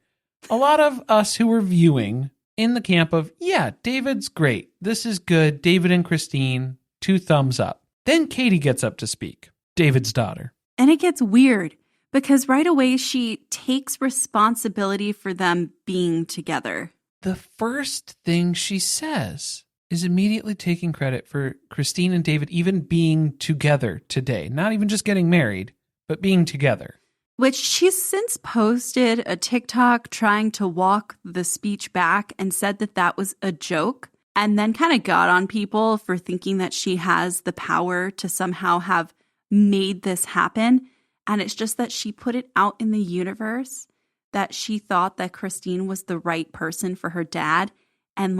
a lot of us who were viewing in the camp of, yeah, David's great. This is good. David and Christine, 2 thumbs up. Then Katie gets up to speak, David's daughter. And it gets weird because right away she takes responsibility for them being together. The first thing she says is immediately taking credit for Christine and David even being together today. Not even just getting married, but being together. Which she's since posted a TikTok trying to walk the speech back and said that that was a joke, and then kind of got on people for thinking that she has the power to somehow have made this happen. And it's just that she put it out in the universe that she thought that Christine was the right person for her dad. And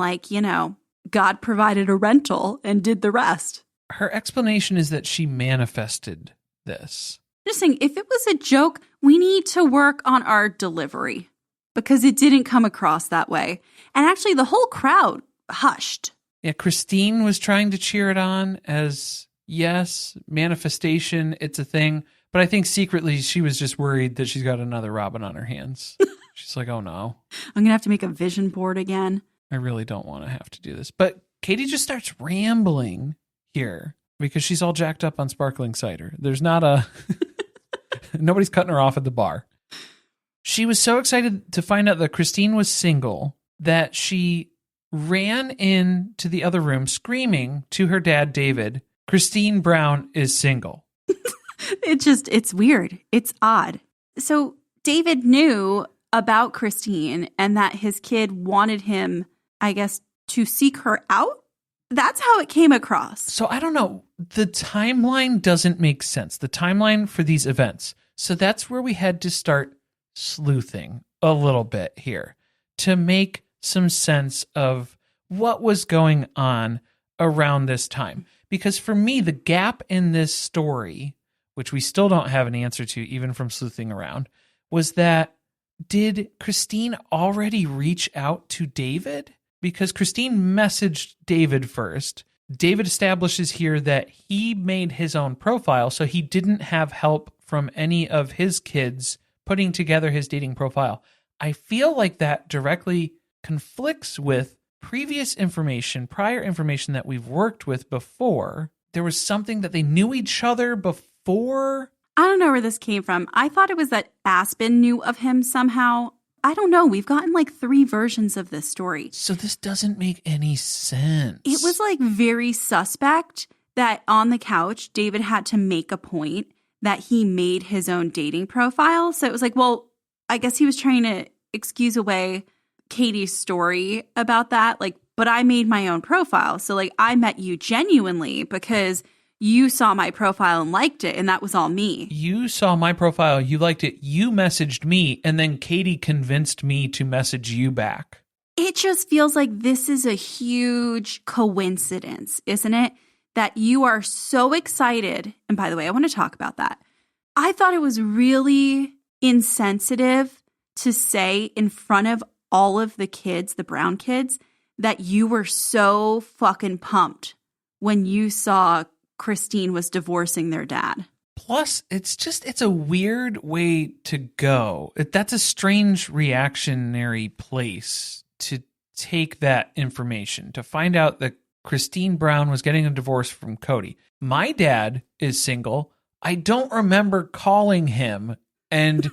God provided a rental and did the rest. Her explanation is that she manifested this. Just saying, if it was a joke, we need to work on our delivery because it didn't come across that way. And actually, the whole crowd hushed. Yeah, Christine was trying to cheer it on as, yes, manifestation, it's a thing. But I think secretly she was just worried that she's got another Robyn on her hands. She's like, oh no. I'm going to have to make a vision board again. I really don't want to have to do this. But Katie just starts rambling here because she's all jacked up on sparkling cider. There's not nobody's cutting her off at the bar. She was so excited to find out that Christine was single that she ran into the other room screaming to her dad, David, Christine Brown is single. It's weird. It's odd. So David knew about Christine and that his kid wanted him, I guess, to seek her out. That's how it came across. So I don't know. The timeline doesn't make sense. The timeline for these events. So that's where we had to start sleuthing a little bit here to make some sense of what was going on around this time. Because for me, the gap in this story, which we still don't have an answer to, even from sleuthing around, was that did Christine already reach out to David? Because Christine messaged David first. David establishes here that he made his own profile, so he didn't have help from any of his kids putting together his dating profile. I feel like that directly conflicts with prior information that we've worked with before. There was something that they knew each other before. I don't know where this came from. I thought it was that Aspyn knew of him somehow. I don't know. We've gotten like 3 versions of this story. So this doesn't make any sense. It was like very suspect that on the couch, David had to make a point that he made his own dating profile. So it was like, well, I guess he was trying to excuse away Katie's story about that. Like, but I made my own profile. So like I met you genuinely because you saw my profile and liked it, and that was all me. You saw my profile, you liked it, you messaged me, and then Katie convinced me to message you back. It just feels like this is a huge coincidence, isn't it? That you are so excited. And by the way, I want to talk about that. I thought it was really insensitive to say in front of all of the kids, the Brown kids, that you were so fucking pumped when you saw Christine was divorcing their dad. Plus, it's a weird way to go. That's a strange reactionary place to take that information, to find out that Christine Brown was getting a divorce from Cody. My dad is single. I don't remember calling him and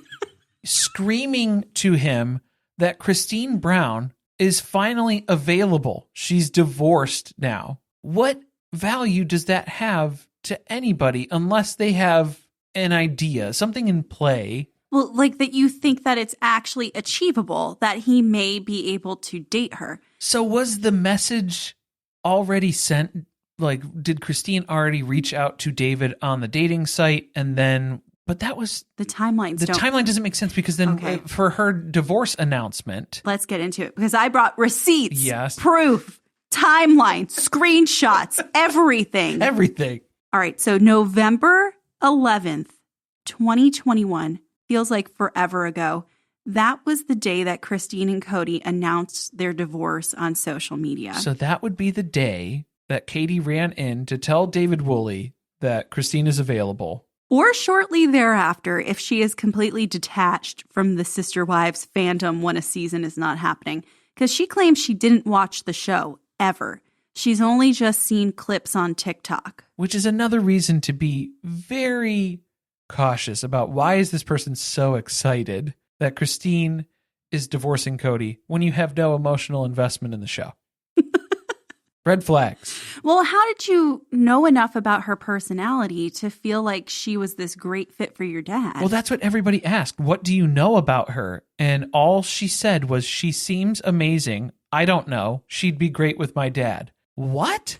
screaming to him that Christine Brown is finally available. She's divorced now. What value does that have to anybody unless they have an idea, something in play? Well, like that you think that it's actually achievable, that he may be able to date her. So was the message already sent? Like, did Christine already reach out to David on the dating site and then... But that was... The timeline doesn't make sense because then for her divorce announcement... Let's get into it because I brought receipts, yes, proof, timeline, screenshots, everything. Everything. All right, so November 11th, 2021, feels like forever ago. That was the day that Christine and Cody announced their divorce on social media. So that would be the day that Katie ran in to tell David Woolley that Christine is available. Or shortly thereafter, if she is completely detached from the Sister Wives fandom when a season is not happening. Because she claims she didn't watch the show, ever. She's only just seen clips on TikTok. Which is another reason to be very cautious about why is this person so excited that Christine is divorcing Cody when you have no emotional investment in the show. Red flags. Well, how did you know enough about her personality to feel like she was this great fit for your dad? Well, that's what everybody asked. What do you know about her? And all she said was, she seems amazing. I don't know. She'd be great with my dad. What?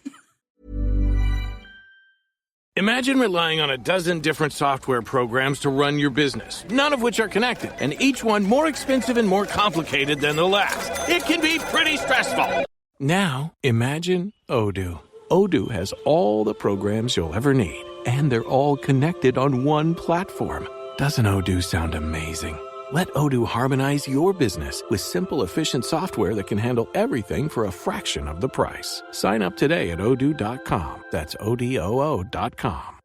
Imagine relying on a dozen different software programs to run your business, none of which are connected, and each one more expensive and more complicated than the last. It can be pretty stressful. Now, imagine Odoo. Odoo has all the programs you'll ever need, and they're all connected on one platform. Doesn't Odoo sound amazing? Let Odoo harmonize your business with simple, efficient software that can handle everything for a fraction of the price. Sign up today at odoo.com. That's ODOO.com.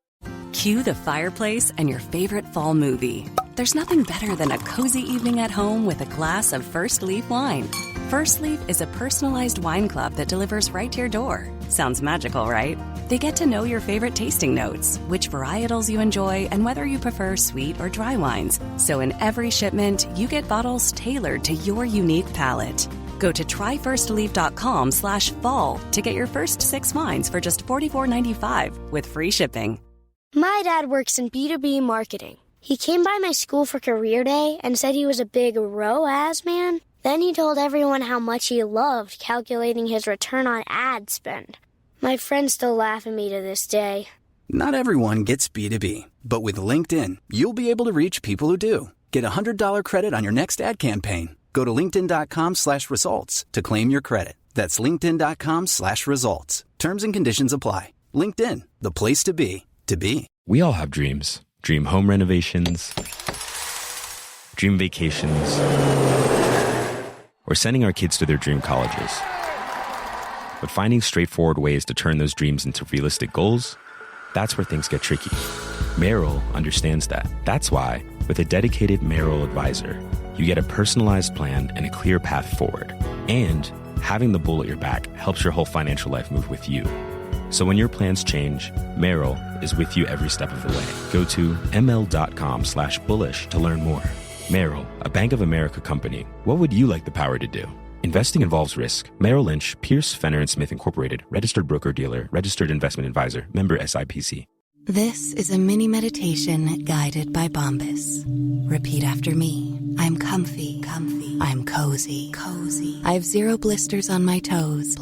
Cue the fireplace and your favorite fall movie. There's nothing better than a cozy evening at home with a glass of First Leaf wine. First Leaf is a personalized wine club that delivers right to your door. Sounds magical, right? They get to know your favorite tasting notes, which varietals you enjoy, and whether you prefer sweet or dry wines. So in every shipment, you get bottles tailored to your unique palate. Go to tryfirstleaf.com/fall to get your first 6 wines for just $44.95 with free shipping. My dad works in B2B marketing. He came by my school for career day and said he was a big ROAS man. Then he told everyone how much he loved calculating his return on ad spend. My friends still laugh at me to this day. Not everyone gets B2B, but with LinkedIn, you'll be able to reach people who do. Get a $100 credit on your next ad campaign. Go to linkedin.com/results to claim your credit. That's linkedin.com/results. Terms and conditions apply. LinkedIn, the place to be, to be. We all have dreams. Dream home renovations, dream vacations, or sending our kids to their dream colleges. But finding straightforward ways to turn those dreams into realistic goals, that's where things get tricky. Merrill understands that. That's why, with a dedicated Merrill advisor, you get a personalized plan and a clear path forward. And having the bull at your back helps your whole financial life move with you. So when your plans change, Merrill is with you every step of the way. Go to ml.com/bullish to learn more. Merrill, a Bank of America company. What would you like the power to do? Investing involves risk. Merrill Lynch, Pierce, Fenner & Smith Incorporated, registered broker-dealer, registered investment advisor, member SIPC. This is a mini meditation guided by Bombas. Repeat after me. I'm comfy. I'm cozy. I have 0 blisters on my toes.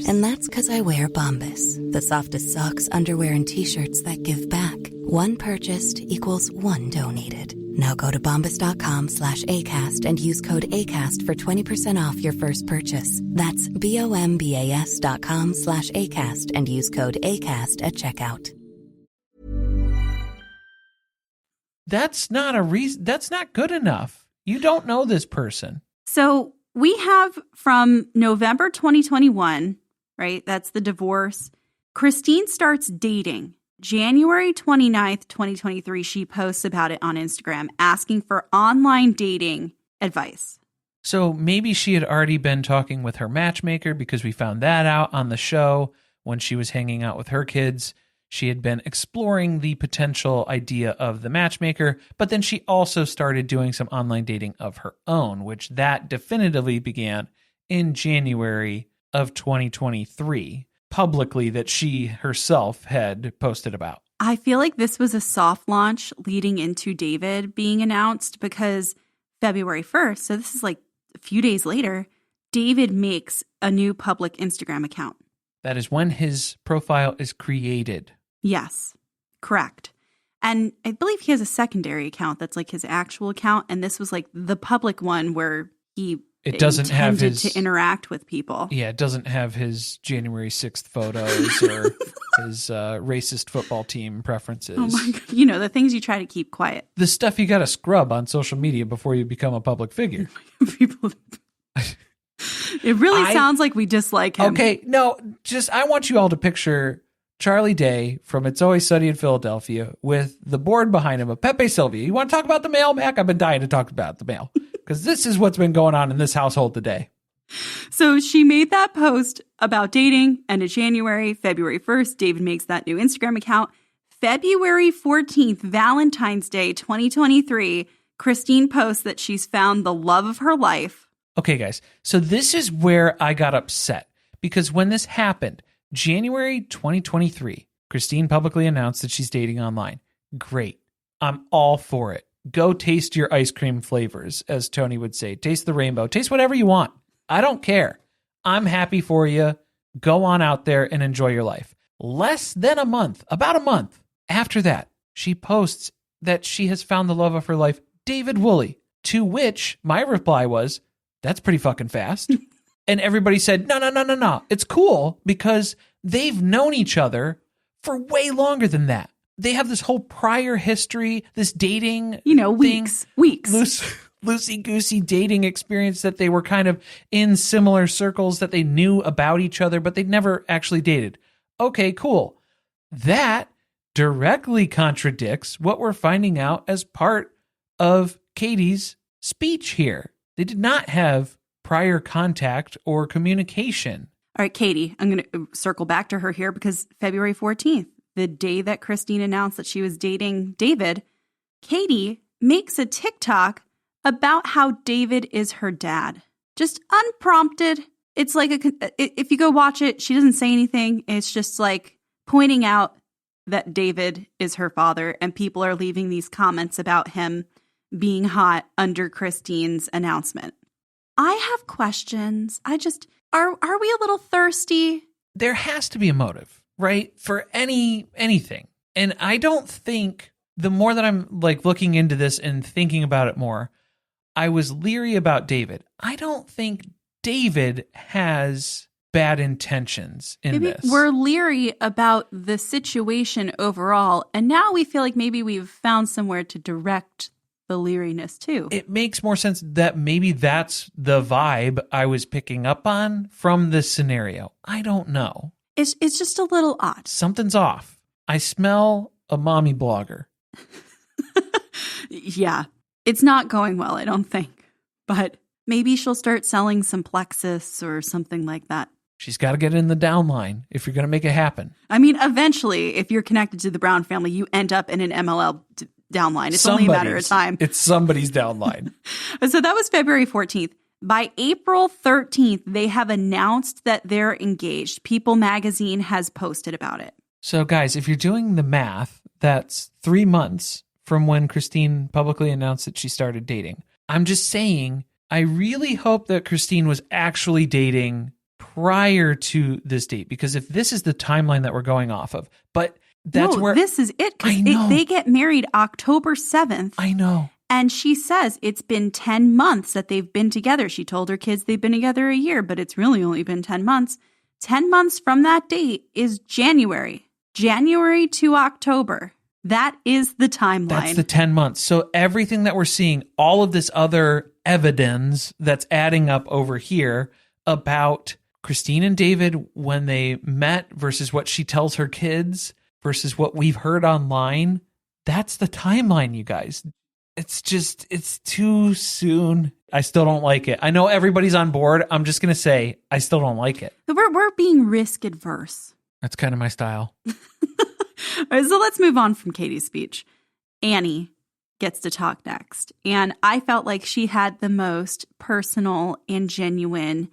And that's because I wear Bombas, the softest socks, underwear, and t-shirts that give back. One purchased equals one donated. Now go to bombas.com/ACAST and use code ACAST for 20% off your first purchase. That's BOMBAS.com/ACAST and use code ACAST at checkout. That's not a reason. That's not good enough. You don't know this person. So we have from November 2021, right? That's the divorce. Christine starts dating. January 29th, 2023, she posts about it on Instagram, asking for online dating advice. So maybe she had already been talking with her matchmaker, because we found that out on the show when she was hanging out with her kids. She had been exploring the potential idea of the matchmaker, but then she also started doing some online dating of her own, which that definitively began in January of 2023, publicly, that she herself had posted about. I feel like this was a soft launch leading into David being announced, because February 1st, so this is like a few days later, David makes a new public Instagram account. That is when his profile is created. Yes, correct. And I believe he has a secondary account that's like his actual account, and this was like the public one where he doesn't have his to interact with people. Yeah, it doesn't have his January 6th photos or his racist football team preferences. Oh my God. You know, the things you try to keep quiet. The stuff you got to scrub on social media before you become a public figure. People. It really sounds like we dislike him. Okay, no, I want you all to picture Charlie Day from It's Always Sunny in Philadelphia with the board behind him of Pepe Sylvia. You want to talk about the mail, Mac? I've been dying to talk about the mail, because this is what's been going on in this household today. So she made that post about dating end of January. February 1st, David makes that new Instagram account. February 14th, Valentine's Day 2023, Christine posts that she's found the love of her life. Okay, guys. So this is where I got upset, because when this happened, January 2023, Christine publicly announced that she's dating online. Great. I'm all for it. Go taste your ice cream flavors, as Tony would say. Taste the rainbow. Taste whatever you want. I don't care. I'm happy for you. Go on out there and enjoy your life. Less than a month, about a month after that, she posts that she has found the love of her life, David Woolley, to which my reply was, that's pretty fucking fast. And everybody said, no. It's cool, because they've known each other for way longer than that. They have this whole prior history, this dating, weeks. Loosey-goosey dating experience, that they were kind of in similar circles, that they knew about each other, but they'd never actually dated. Okay, cool. That directly contradicts what we're finding out as part of Katie's speech here. They did not have prior contact or communication. All right, Katie, I'm going to circle back to her here, because February 14th, the day that Christine announced that she was dating David, Katie makes a TikTok about how David is her dad. Just unprompted. It's like, if you go watch it, she doesn't say anything. It's just like pointing out that David is her father, and people are leaving these comments about him being hot under Christine's announcement. I have questions. Are we a little thirsty? There has to be a motive, right? For anything. And I don't think, the more that I'm like looking into this and thinking about it more, I was leery about David. I don't think David has bad intentions in this. We're leery about the situation overall, and now we feel like maybe we've found somewhere to direct the leeriness too. It makes more sense that maybe that's the vibe I was picking up on from this scenario. I don't know. It's just a little odd. Something's off. I smell a mommy blogger. Yeah, it's not going well, I don't think. But maybe she'll start selling some Plexus or something like that. She's got to get in the downline if you're going to make it happen. I mean, eventually, if you're connected to the Brown family, you end up in an MLL downline. It's only a matter of time. It's somebody's downline. So that was February 14th. By April 13th, they have announced that they're engaged. People magazine has posted about it. So guys, if you're doing the math, that's 3 months from when Christine publicly announced that she started dating. I'm just saying, I really hope that Christine was actually dating prior to this date, because if this is the timeline that we're going off of, but that's where this is it. I know. They get married October 7th. I know. And she says it's been 10 months that they've been together. She told her kids they've been together a year, but it's really only been 10 months. 10 months from that date is January. January to October. That is the timeline. That's the 10 months. So everything that we're seeing, all of this other evidence that's adding up over here about Christine and David when they met versus what she tells her kids versus what we've heard online, that's the timeline, you guys. It's too soon. I still don't like it. I know everybody's on board. I'm just going to say, I still don't like it. We're being risk adverse. That's kind of my style. All right, so let's move on from Katie's speech. Annie gets to talk next. And I felt like she had the most personal and genuine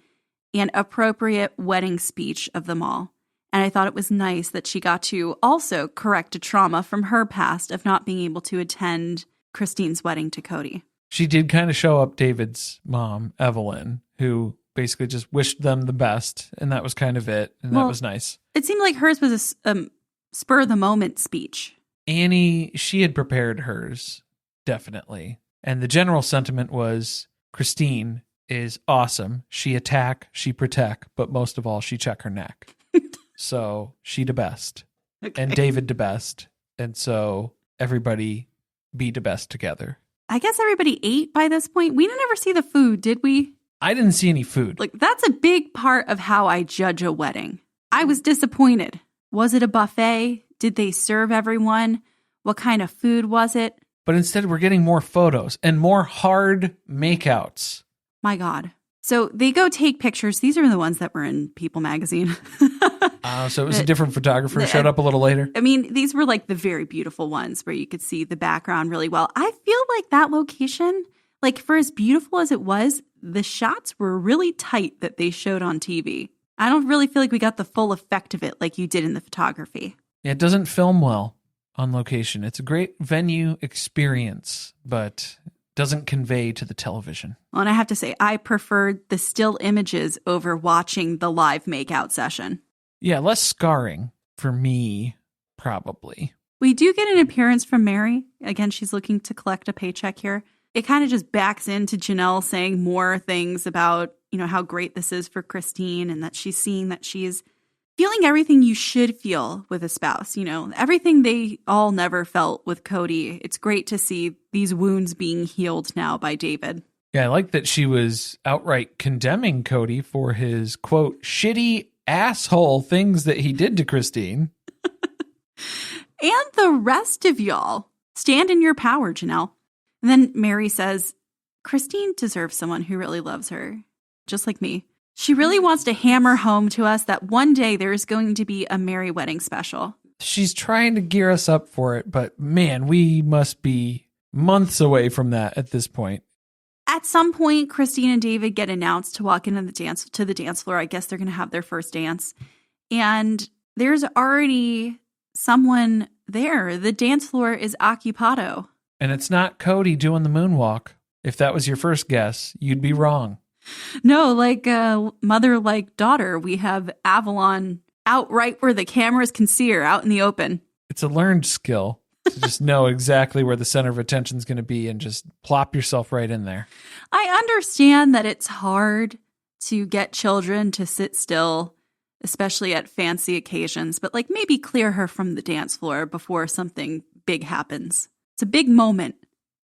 and appropriate wedding speech of them all. And I thought it was nice that she got to also correct a trauma from her past of not being able to attend Christine's wedding to Cody. She did kind of show up David's mom, Evelyn, who basically just wished them the best. And that was kind of it. And that was nice. It seemed like hers was a spur of the moment speech. Annie, she had prepared hers, definitely. And the general sentiment was Christine is awesome. She attack, she protect, but most of all, she check her neck. So she the best. Okay. And David the best. And so everybody be the best together. I guess everybody ate by this point. We didn't ever see the food, did we? I didn't see any food. Like, that's a big part of how I judge a wedding. I was disappointed. Was it a buffet? Did they serve everyone? What kind of food was it? But instead, we're getting more photos and more hard makeouts. My God. So they go take pictures. These are the ones that were in People magazine. So it was a different photographer who showed up a little later. I mean, these were like the very beautiful ones where you could see the background really well. I feel like that location, like for as beautiful as it was, the shots were really tight that they showed on TV. I don't really feel like we got the full effect of it like you did in the photography. Yeah, it doesn't film well on location. It's a great venue experience, but doesn't convey to the television. Well, and I have to say, I preferred the still images over watching the live makeout session. Yeah, less scarring for me, probably. We do get an appearance from Mary. Again, she's looking to collect a paycheck here. It kind of just backs into Janelle saying more things about, how great this is for Christine and that she's seeing that she's feeling everything you should feel with a spouse. Everything they all never felt with Cody. It's great to see these wounds being healed now by David. Yeah, I like that she was outright condemning Cody for his, quote, shitty asshole things that he did to Christine. And the rest of y'all. Stand in your power, Janelle. And then Mary says, Christine deserves someone who really loves her, just like me. She really wants to hammer home to us that one day there is going to be a Mary wedding special. She's trying to gear us up for it, but man, we must be months away from that at this point. At some point, Christine and David get announced to walk into the dance floor. I guess they're going to have their first dance. And there's already someone there. The dance floor is occupado. And it's not Cody doing the moonwalk. If that was your first guess, you'd be wrong. No, like mother, like daughter. We have Avalon out right where the cameras can see her, out in the open. It's a learned skill to just know exactly where the center of attention is going to be and just plop yourself right in there. I understand that it's hard to get children to sit still, especially at fancy occasions, but maybe clear her from the dance floor before something big happens. It's a big moment.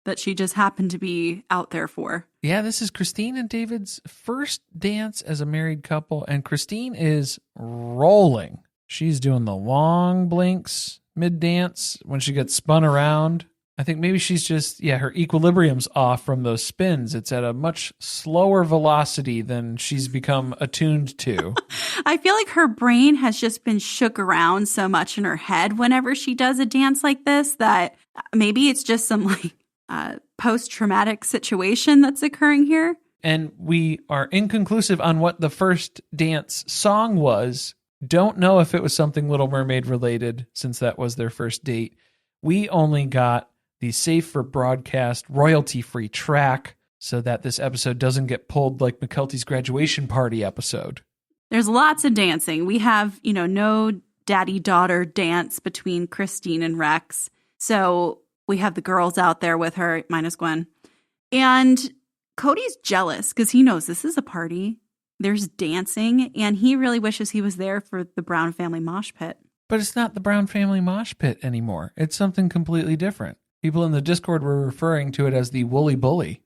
that she just happened to be out there for. Yeah, this is Christine and David's first dance as a married couple, and Christine is rolling. She's doing the long blinks mid-dance when she gets spun around. I think maybe she's just, her equilibrium's off from those spins. It's at a much slower velocity than she's become attuned to. I feel like her brain has just been shook around so much in her head whenever she does a dance like this that maybe it's just some post-traumatic situation that's occurring here. And we are inconclusive on what the first dance song was. Don't know if it was something Little Mermaid related, since that was their first date. We only got the safe for broadcast royalty-free track so that this episode doesn't get pulled like McKelty's graduation party episode. There's lots of dancing. We have, no daddy-daughter dance between Christine and Rex. So we have the girls out there with her, minus Gwen. And Cody's jealous because he knows this is a party. There's dancing, and he really wishes he was there for the Brown family mosh pit. But it's not the Brown family mosh pit anymore. It's something completely different. People in the Discord were referring to it as the Woolly Bully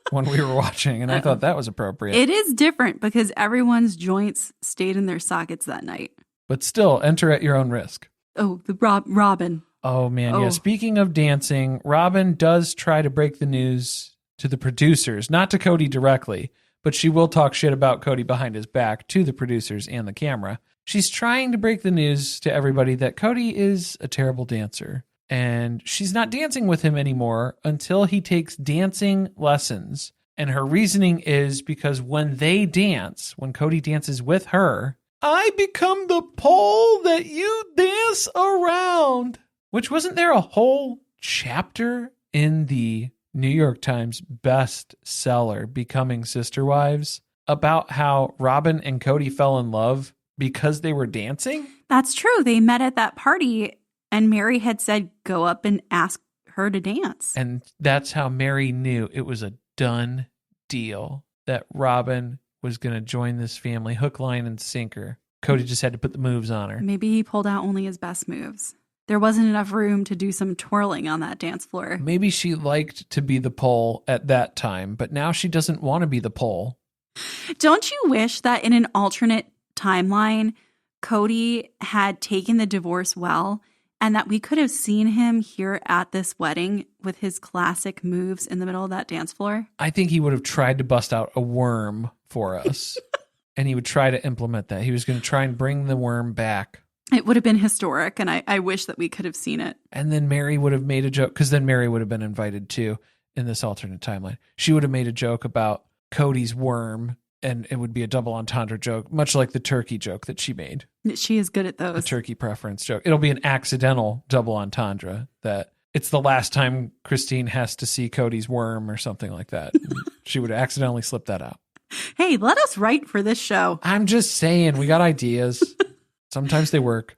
when we were watching, and I thought that was appropriate. It is different because everyone's joints stayed in their sockets that night. But still, enter at your own risk. Oh, the Robyn. Oh, man, yeah. Speaking of dancing, Robyn does try to break the news to the producers, not to Cody directly, but she will talk shit about Cody behind his back to the producers and the camera. She's trying to break the news to everybody that Cody is a terrible dancer. And she's not dancing with him anymore until he takes dancing lessons. And her reasoning is because when they dance, when Cody dances with her, I become the pole that you dance around. Which, wasn't there a whole chapter in the New York Times bestseller, Becoming Sister Wives, about how Robyn and Cody fell in love because they were dancing? That's true. They met at that party. And Mary had said, go up and ask her to dance. And that's how Mary knew it was a done deal, that Robyn was going to join this family, hook, line, and sinker. Cody just had to put the moves on her. Maybe he pulled out only his best moves. There wasn't enough room to do some twirling on that dance floor. Maybe she liked to be the pole at that time, but now she doesn't want to be the pole. Don't you wish that in an alternate timeline, Cody had taken the divorce well, and that we could have seen him here at this wedding with his classic moves in the middle of that dance floor? I think he would have tried to bust out a worm for us. And he would try to implement that. He was going to try and bring the worm back. It would have been historic, and I wish that we could have seen it. And then Mary would have made a joke, because then Mary would have been invited too in this alternate timeline. She would have made a joke about Cody's worm, and it would be a double entendre joke, much like the turkey joke that she made. She is good at those. The turkey preference joke. It'll be an accidental double entendre, that it's the last time Christine has to see Cody's worm or something like that. She would accidentally slip that out. Hey, let us write for this show. I'm just saying, we got ideas. Sometimes they work.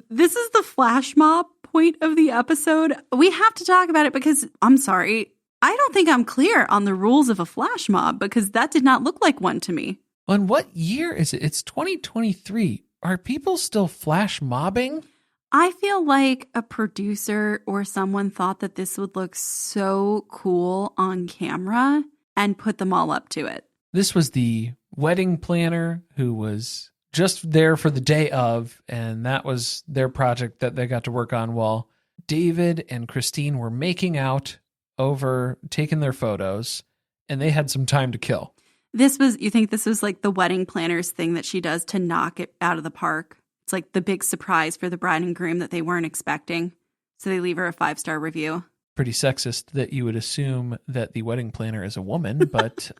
This is the flash mob point of the episode. We have to talk about it because, I'm sorry, I don't think I'm clear on the rules of a flash mob, because that did not look like one to me. And what year is it? It's 2023. Are people still flash mobbing? I feel like a producer or someone thought that this would look so cool on camera and put them all up to it. This was the wedding planner who was just there for the day of, and that was their project that they got to work on while David and Christine were making out over taking their photos, and they had some time to kill. You think this was like the wedding planner's thing that she does to knock it out of the park? It's like the big surprise for the bride and groom that they weren't expecting. So they leave her a 5-star review. Pretty sexist that you would assume that the wedding planner is a woman, but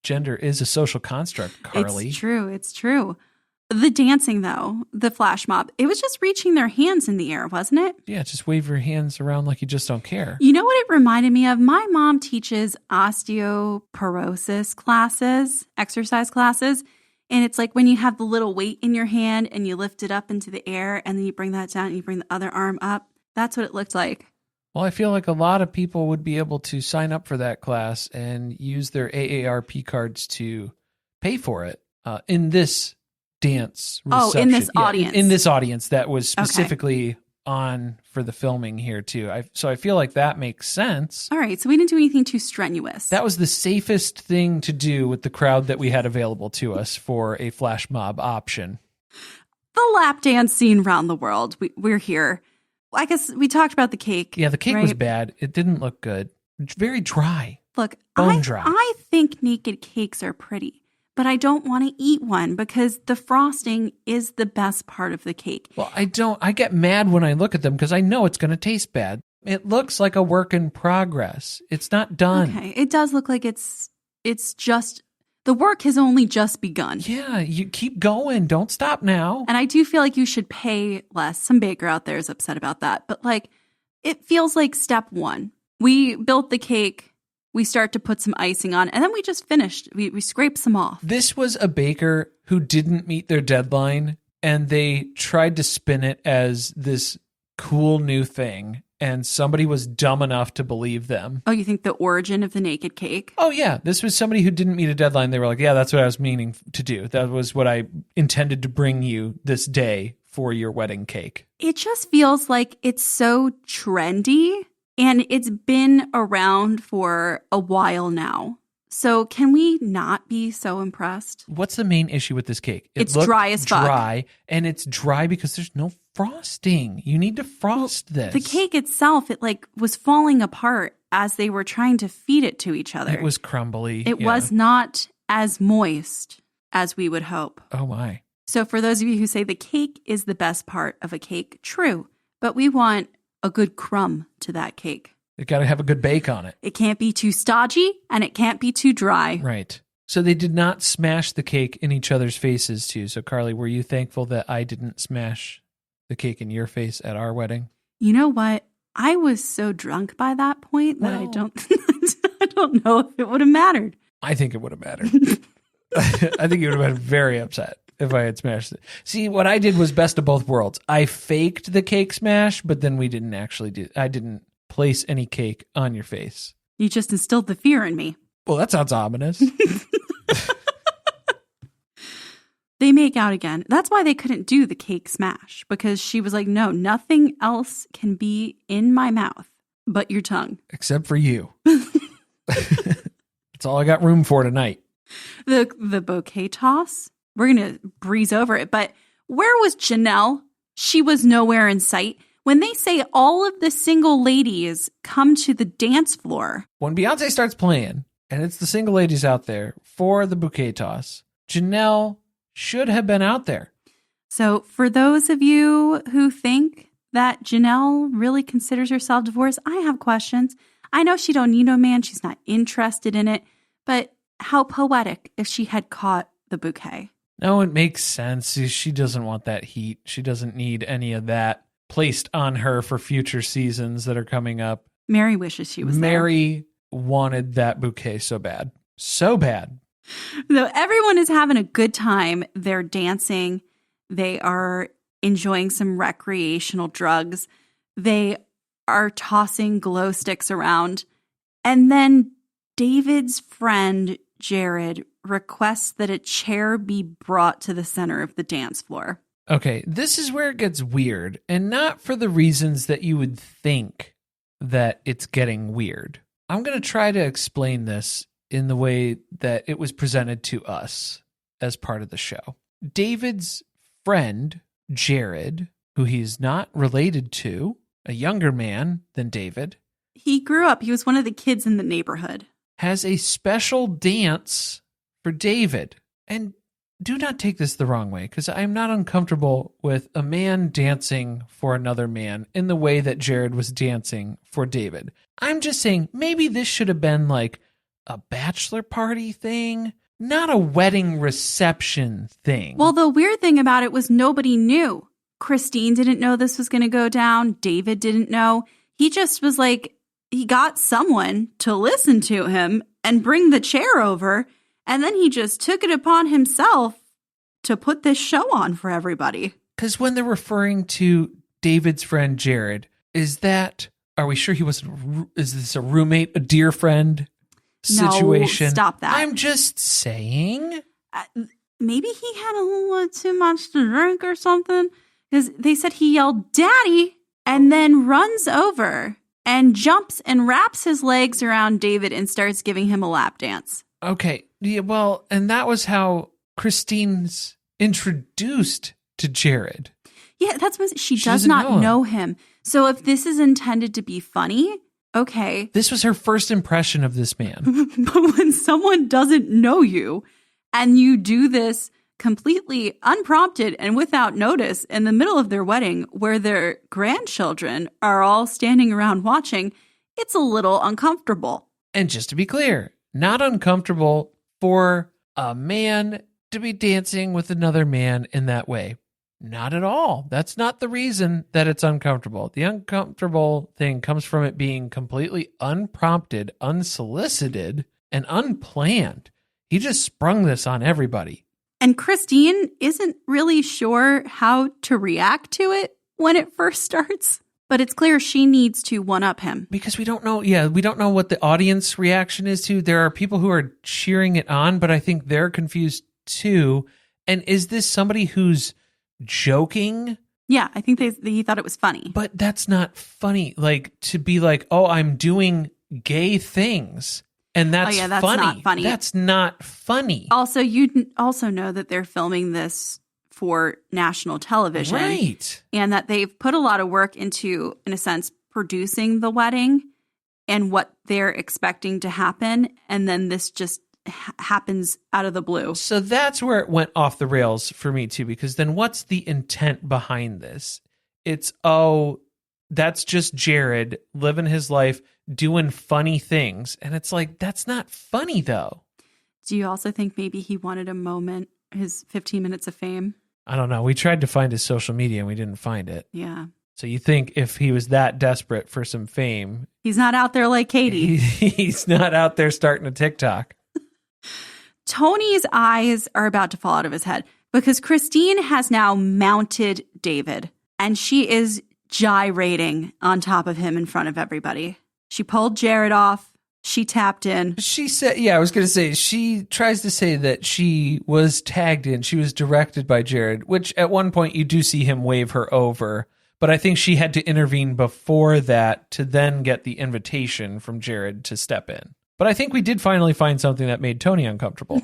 gender is a social construct, Carly. It's true. It's true. The dancing, though, the flash mob, it was just reaching their hands in the air, wasn't it? Yeah, just wave your hands around like you just don't care. You know what it reminded me of? My mom teaches osteoporosis classes, exercise classes. And it's like when you have the little weight in your hand and you lift it up into the air and then you bring that down and you bring the other arm up. That's what it looked like. Well, I feel like a lot of people would be able to sign up for that class and use their AARP cards to pay for it in this dance reception. Oh, in this audience. In this audience that was specifically on for the filming here too. So I feel like that makes sense. All right, so we didn't do anything too strenuous. That was the safest thing to do with the crowd that we had available to us for a flash mob option. The lap dance scene around the world. We're here. I guess we talked about the cake. Yeah, the cake right? was bad. It didn't look good. Very dry. Look, Bone dry. I think naked cakes are pretty, but I don't want to eat one because the frosting is the best part of the cake. Well, I get mad when I look at them because I know it's going to taste bad. It looks like a work in progress. It's not done. Okay, it does look like it's just, the work has only just begun. Yeah, you keep going. Don't stop now. And I do feel like you should pay less. Some baker out there is upset about that, but like, it feels like step one. We built the cake. We start to put some icing on, and then we just finished. We scraped some off. This was a baker who didn't meet their deadline, and they tried to spin it as this cool new thing, and somebody was dumb enough to believe them. Oh, you think the origin of the naked cake? Oh, yeah. This was somebody who didn't meet a deadline. They were like, yeah, that's what I was meaning to do. That was what I intended to bring you this day for your wedding cake. It just feels like it's so trendy. And it's been around for a while now. So can we not be so impressed? What's the main issue with this cake? It's dry as fuck. Dry, and it's dry because there's no frosting. You need to frost this. The cake itself, it like was falling apart as they were trying to feed it to each other. It was crumbly. It was not as moist as we would hope. Oh my. So for those of you who say the cake is the best part of a cake, true. But we want a good crumb to that cake. It got to have a good bake on it. It can't be too stodgy and it can't be too dry. Right. So they did not smash the cake in each other's faces too. So Carly, were you thankful that I didn't smash the cake in your face at our wedding? You know what? I was so drunk by that point that I don't know if it would have mattered. I think it would have mattered. I think you would have been very upset if I had smashed it. See, what I did was best of both worlds. I faked the cake smash, but then we didn't actually do. I didn't place any cake on your face. You just instilled the fear in me. Well, that sounds ominous. They make out again. That's why they couldn't do the cake smash, because she was like, no, nothing else can be in my mouth but your tongue. Except for you. That's all I got room for tonight. The bouquet toss, we're going to breeze over it. But where was Janelle? She was nowhere in sight. When they say all of the single ladies come to the dance floor. When Beyonce starts playing, and it's the single ladies out there for the bouquet toss, Janelle should have been out there. So for those of you who think that Janelle really considers herself divorced, I have questions. I know she don't need no man. She's not interested in it. But how poetic if she had caught the bouquet. No, it makes sense. She doesn't want that heat. She doesn't need any of that placed on her for future seasons that are coming up. Mary wishes she was there. Mary wanted that bouquet so bad. So bad. So everyone is having a good time. They're dancing. They are enjoying some recreational drugs. They are tossing glow sticks around. And then David's friend, Jared, requests that a chair be brought to the center of the dance floor. Okay, this is where it gets weird, and not for the reasons that you would think that it's getting weird. I'm going to try to explain this in the way that it was presented to us as part of the show. David's friend, Jared, who he's not related to, a younger man than David. He grew up. He was one of the kids in the neighborhood. Has a special dance for David. And do not take this the wrong way, because I'm not uncomfortable with a man dancing for another man in the way that Jared was dancing for David. I'm just saying maybe this should have been like a bachelor party thing, not a wedding reception thing. Well, the weird thing about it was nobody knew. Christine didn't know this was going to go down. David didn't know. He just was like, he got someone to listen to him and bring the chair over. And then he just took it upon himself to put this show on for everybody. Because when they're referring to David's friend Jared, are we sure he was, is this a roommate, a dear friend situation? No, stop that. I'm just saying. Maybe he had a little too much to drink or something. Because they said he yelled, "Daddy," and then runs over and jumps and wraps his legs around David and starts giving him a lap dance. Okay. Yeah, well, and that was how Christine's introduced to Jared. Yeah, that's what she does not know him. So if this is intended to be funny, okay. This was her first impression of this man. But when someone doesn't know you and you do this completely unprompted and without notice in the middle of their wedding where their grandchildren are all standing around watching, it's a little uncomfortable. And just to be clear, not uncomfortable for a man to be dancing with another man in that way. Not at all. That's not the reason that it's uncomfortable. The uncomfortable thing comes from it being completely unprompted, unsolicited, and unplanned. He just sprung this on everybody. And Christine isn't really sure how to react to it when it first starts, but it's clear she needs to one-up him. Because we don't know, we don't know what the audience reaction is to. There are people who are cheering it on, but I think they're confused too. And is this somebody who's joking? Yeah, I think he thought it was funny. But that's not funny. Like, to be like, oh, I'm doing gay things. And that's, that's funny. Not funny. That's not funny. Also, you also know that they're filming this for national television. Right. And that they've put a lot of work into, in a sense, producing the wedding and what they're expecting to happen. And then this just happens out of the blue. So that's where it went off the rails for me too, because then what's the intent behind this? It's, oh, that's just Jared living his life, doing funny things. And it's like, that's not funny though. Do you also think maybe he wanted a moment, his 15 minutes of fame? I don't know. We tried to find his social media and we didn't find it. Yeah. So you think if he was that desperate for some fame, he's not out there like Katie. He's not out there starting a TikTok. Tony's eyes are about to fall out of his head because Christine has now mounted David and she is gyrating on top of him in front of everybody. She pulled Jared off. She tapped in. She said, I was going to say, she tries to say that she was tagged in. She was directed by Jared, which at one point you do see him wave her over. But I think she had to intervene before that to then get the invitation from Jared to step in. But I think we did finally find something that made Tony uncomfortable,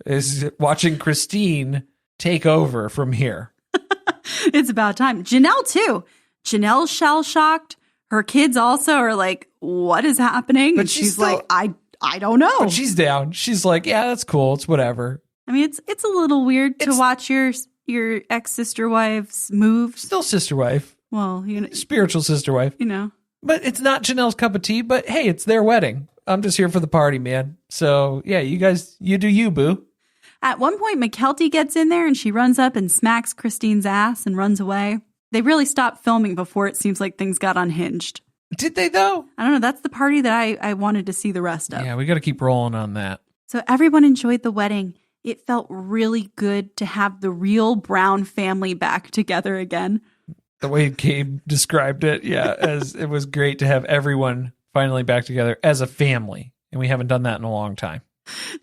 is watching Christine take over from here. It's about time. Janelle, too. Janelle's shell-shocked. Her kids also are like, what is happening? But and she's still, like, I don't know. But she's down. She's like, yeah, that's cool. It's whatever. I mean, it's a little weird to watch your ex-sister wife's move. Still sister wife. Well, spiritual sister wife. But it's not Janelle's cup of tea, but hey, it's their wedding. I'm just here for the party, man. So, yeah, you guys, you do you, boo. At one point, McKelty gets in there and she runs up and smacks Christine's ass and runs away. They really stopped filming before it seems like things got unhinged. Did they, though? I don't know. That's the party that I wanted to see the rest of. Yeah, we got to keep rolling on that. So everyone enjoyed the wedding. It felt really good to have the real Brown family back together again. The way Gabe described it, as it was great to have everyone finally back together as a family. And we haven't done that in a long time.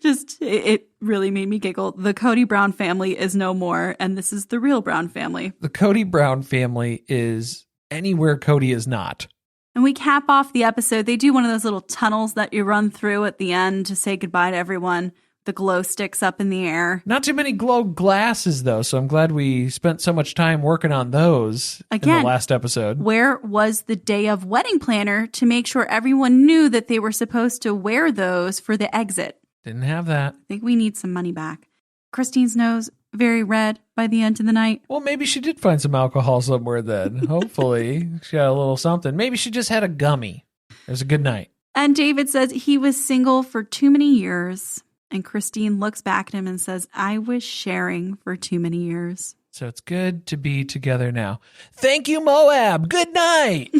It really made me giggle. The Cody Brown family is no more, and this is the real Brown family. The Cody Brown family is anywhere Cody is not. And we cap off the episode. They do one of those little tunnels that you run through at the end to say goodbye to everyone. The glow sticks up in the air. Not too many glow glasses, though, so I'm glad we spent so much time working on those in the last episode. Where was the day of wedding planner to make sure everyone knew that they were supposed to wear those for the exit? Didn't have that. I think we need some money back. Christine's nose, very red by the end of the night. Well, maybe she did find some alcohol somewhere then. Hopefully, she got a little something. Maybe she just had a gummy. It was a good night. And David says he was single for too many years. And Christine looks back at him and says, I was sharing for too many years. So it's good to be together now. Thank you, Moab. Good night.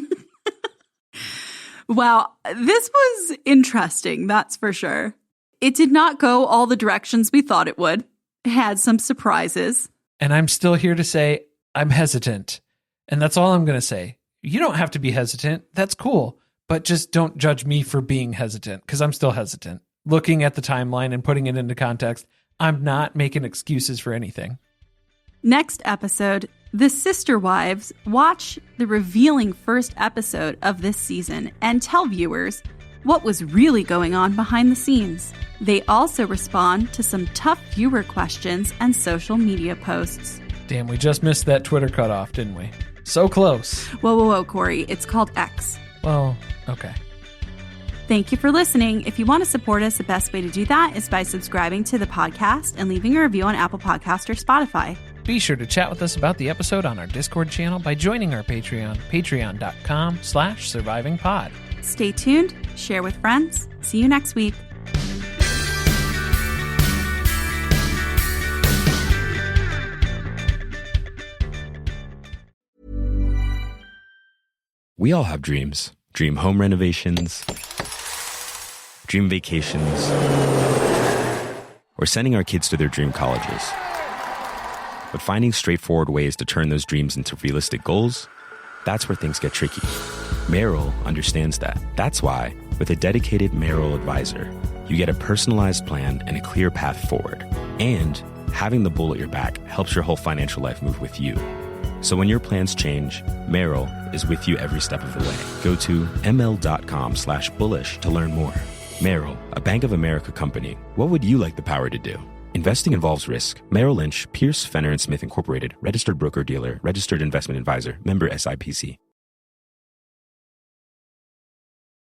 Wow, this was interesting, that's for sure. It did not go all the directions we thought it would. It had some surprises. And I'm still here to say I'm hesitant. And that's all I'm going to say. You don't have to be hesitant. That's cool. But just don't judge me for being hesitant, because I'm still hesitant. Looking at the timeline and putting it into context, I'm not making excuses for anything. Next episode, The Sister Wives watch the revealing first episode of this season and tell viewers what was really going on behind the scenes. They also respond to some tough viewer questions and social media posts. Damn, we just missed that Twitter cutoff, didn't we? So close. Whoa, Corey. It's called X. Well, okay. Thank you for listening. If you want to support us, the best way to do that is by subscribing to the podcast and leaving a review on Apple Podcast or Spotify. Be sure to chat with us about the episode on our Discord channel by joining our Patreon, patreon.com/survivingpod. Stay tuned, share with friends. See you next week. We all have dreams. Dream home renovations, dream vacations, or sending our kids to their dream colleges. But finding straightforward ways to turn those dreams into realistic goals, that's where things get tricky. Merrill understands that. That's why, with a dedicated Merrill advisor, you get a personalized plan and a clear path forward. And having the bull at your back helps your whole financial life move with you. So when your plans change, Merrill is with you every step of the way. Go to ml.com/bullish to learn more. Merrill, a Bank of America company. What would you like the power to do? Investing involves risk. Merrill Lynch, Pierce, Fenner & Smith Incorporated, registered broker-dealer, registered investment advisor, member SIPC.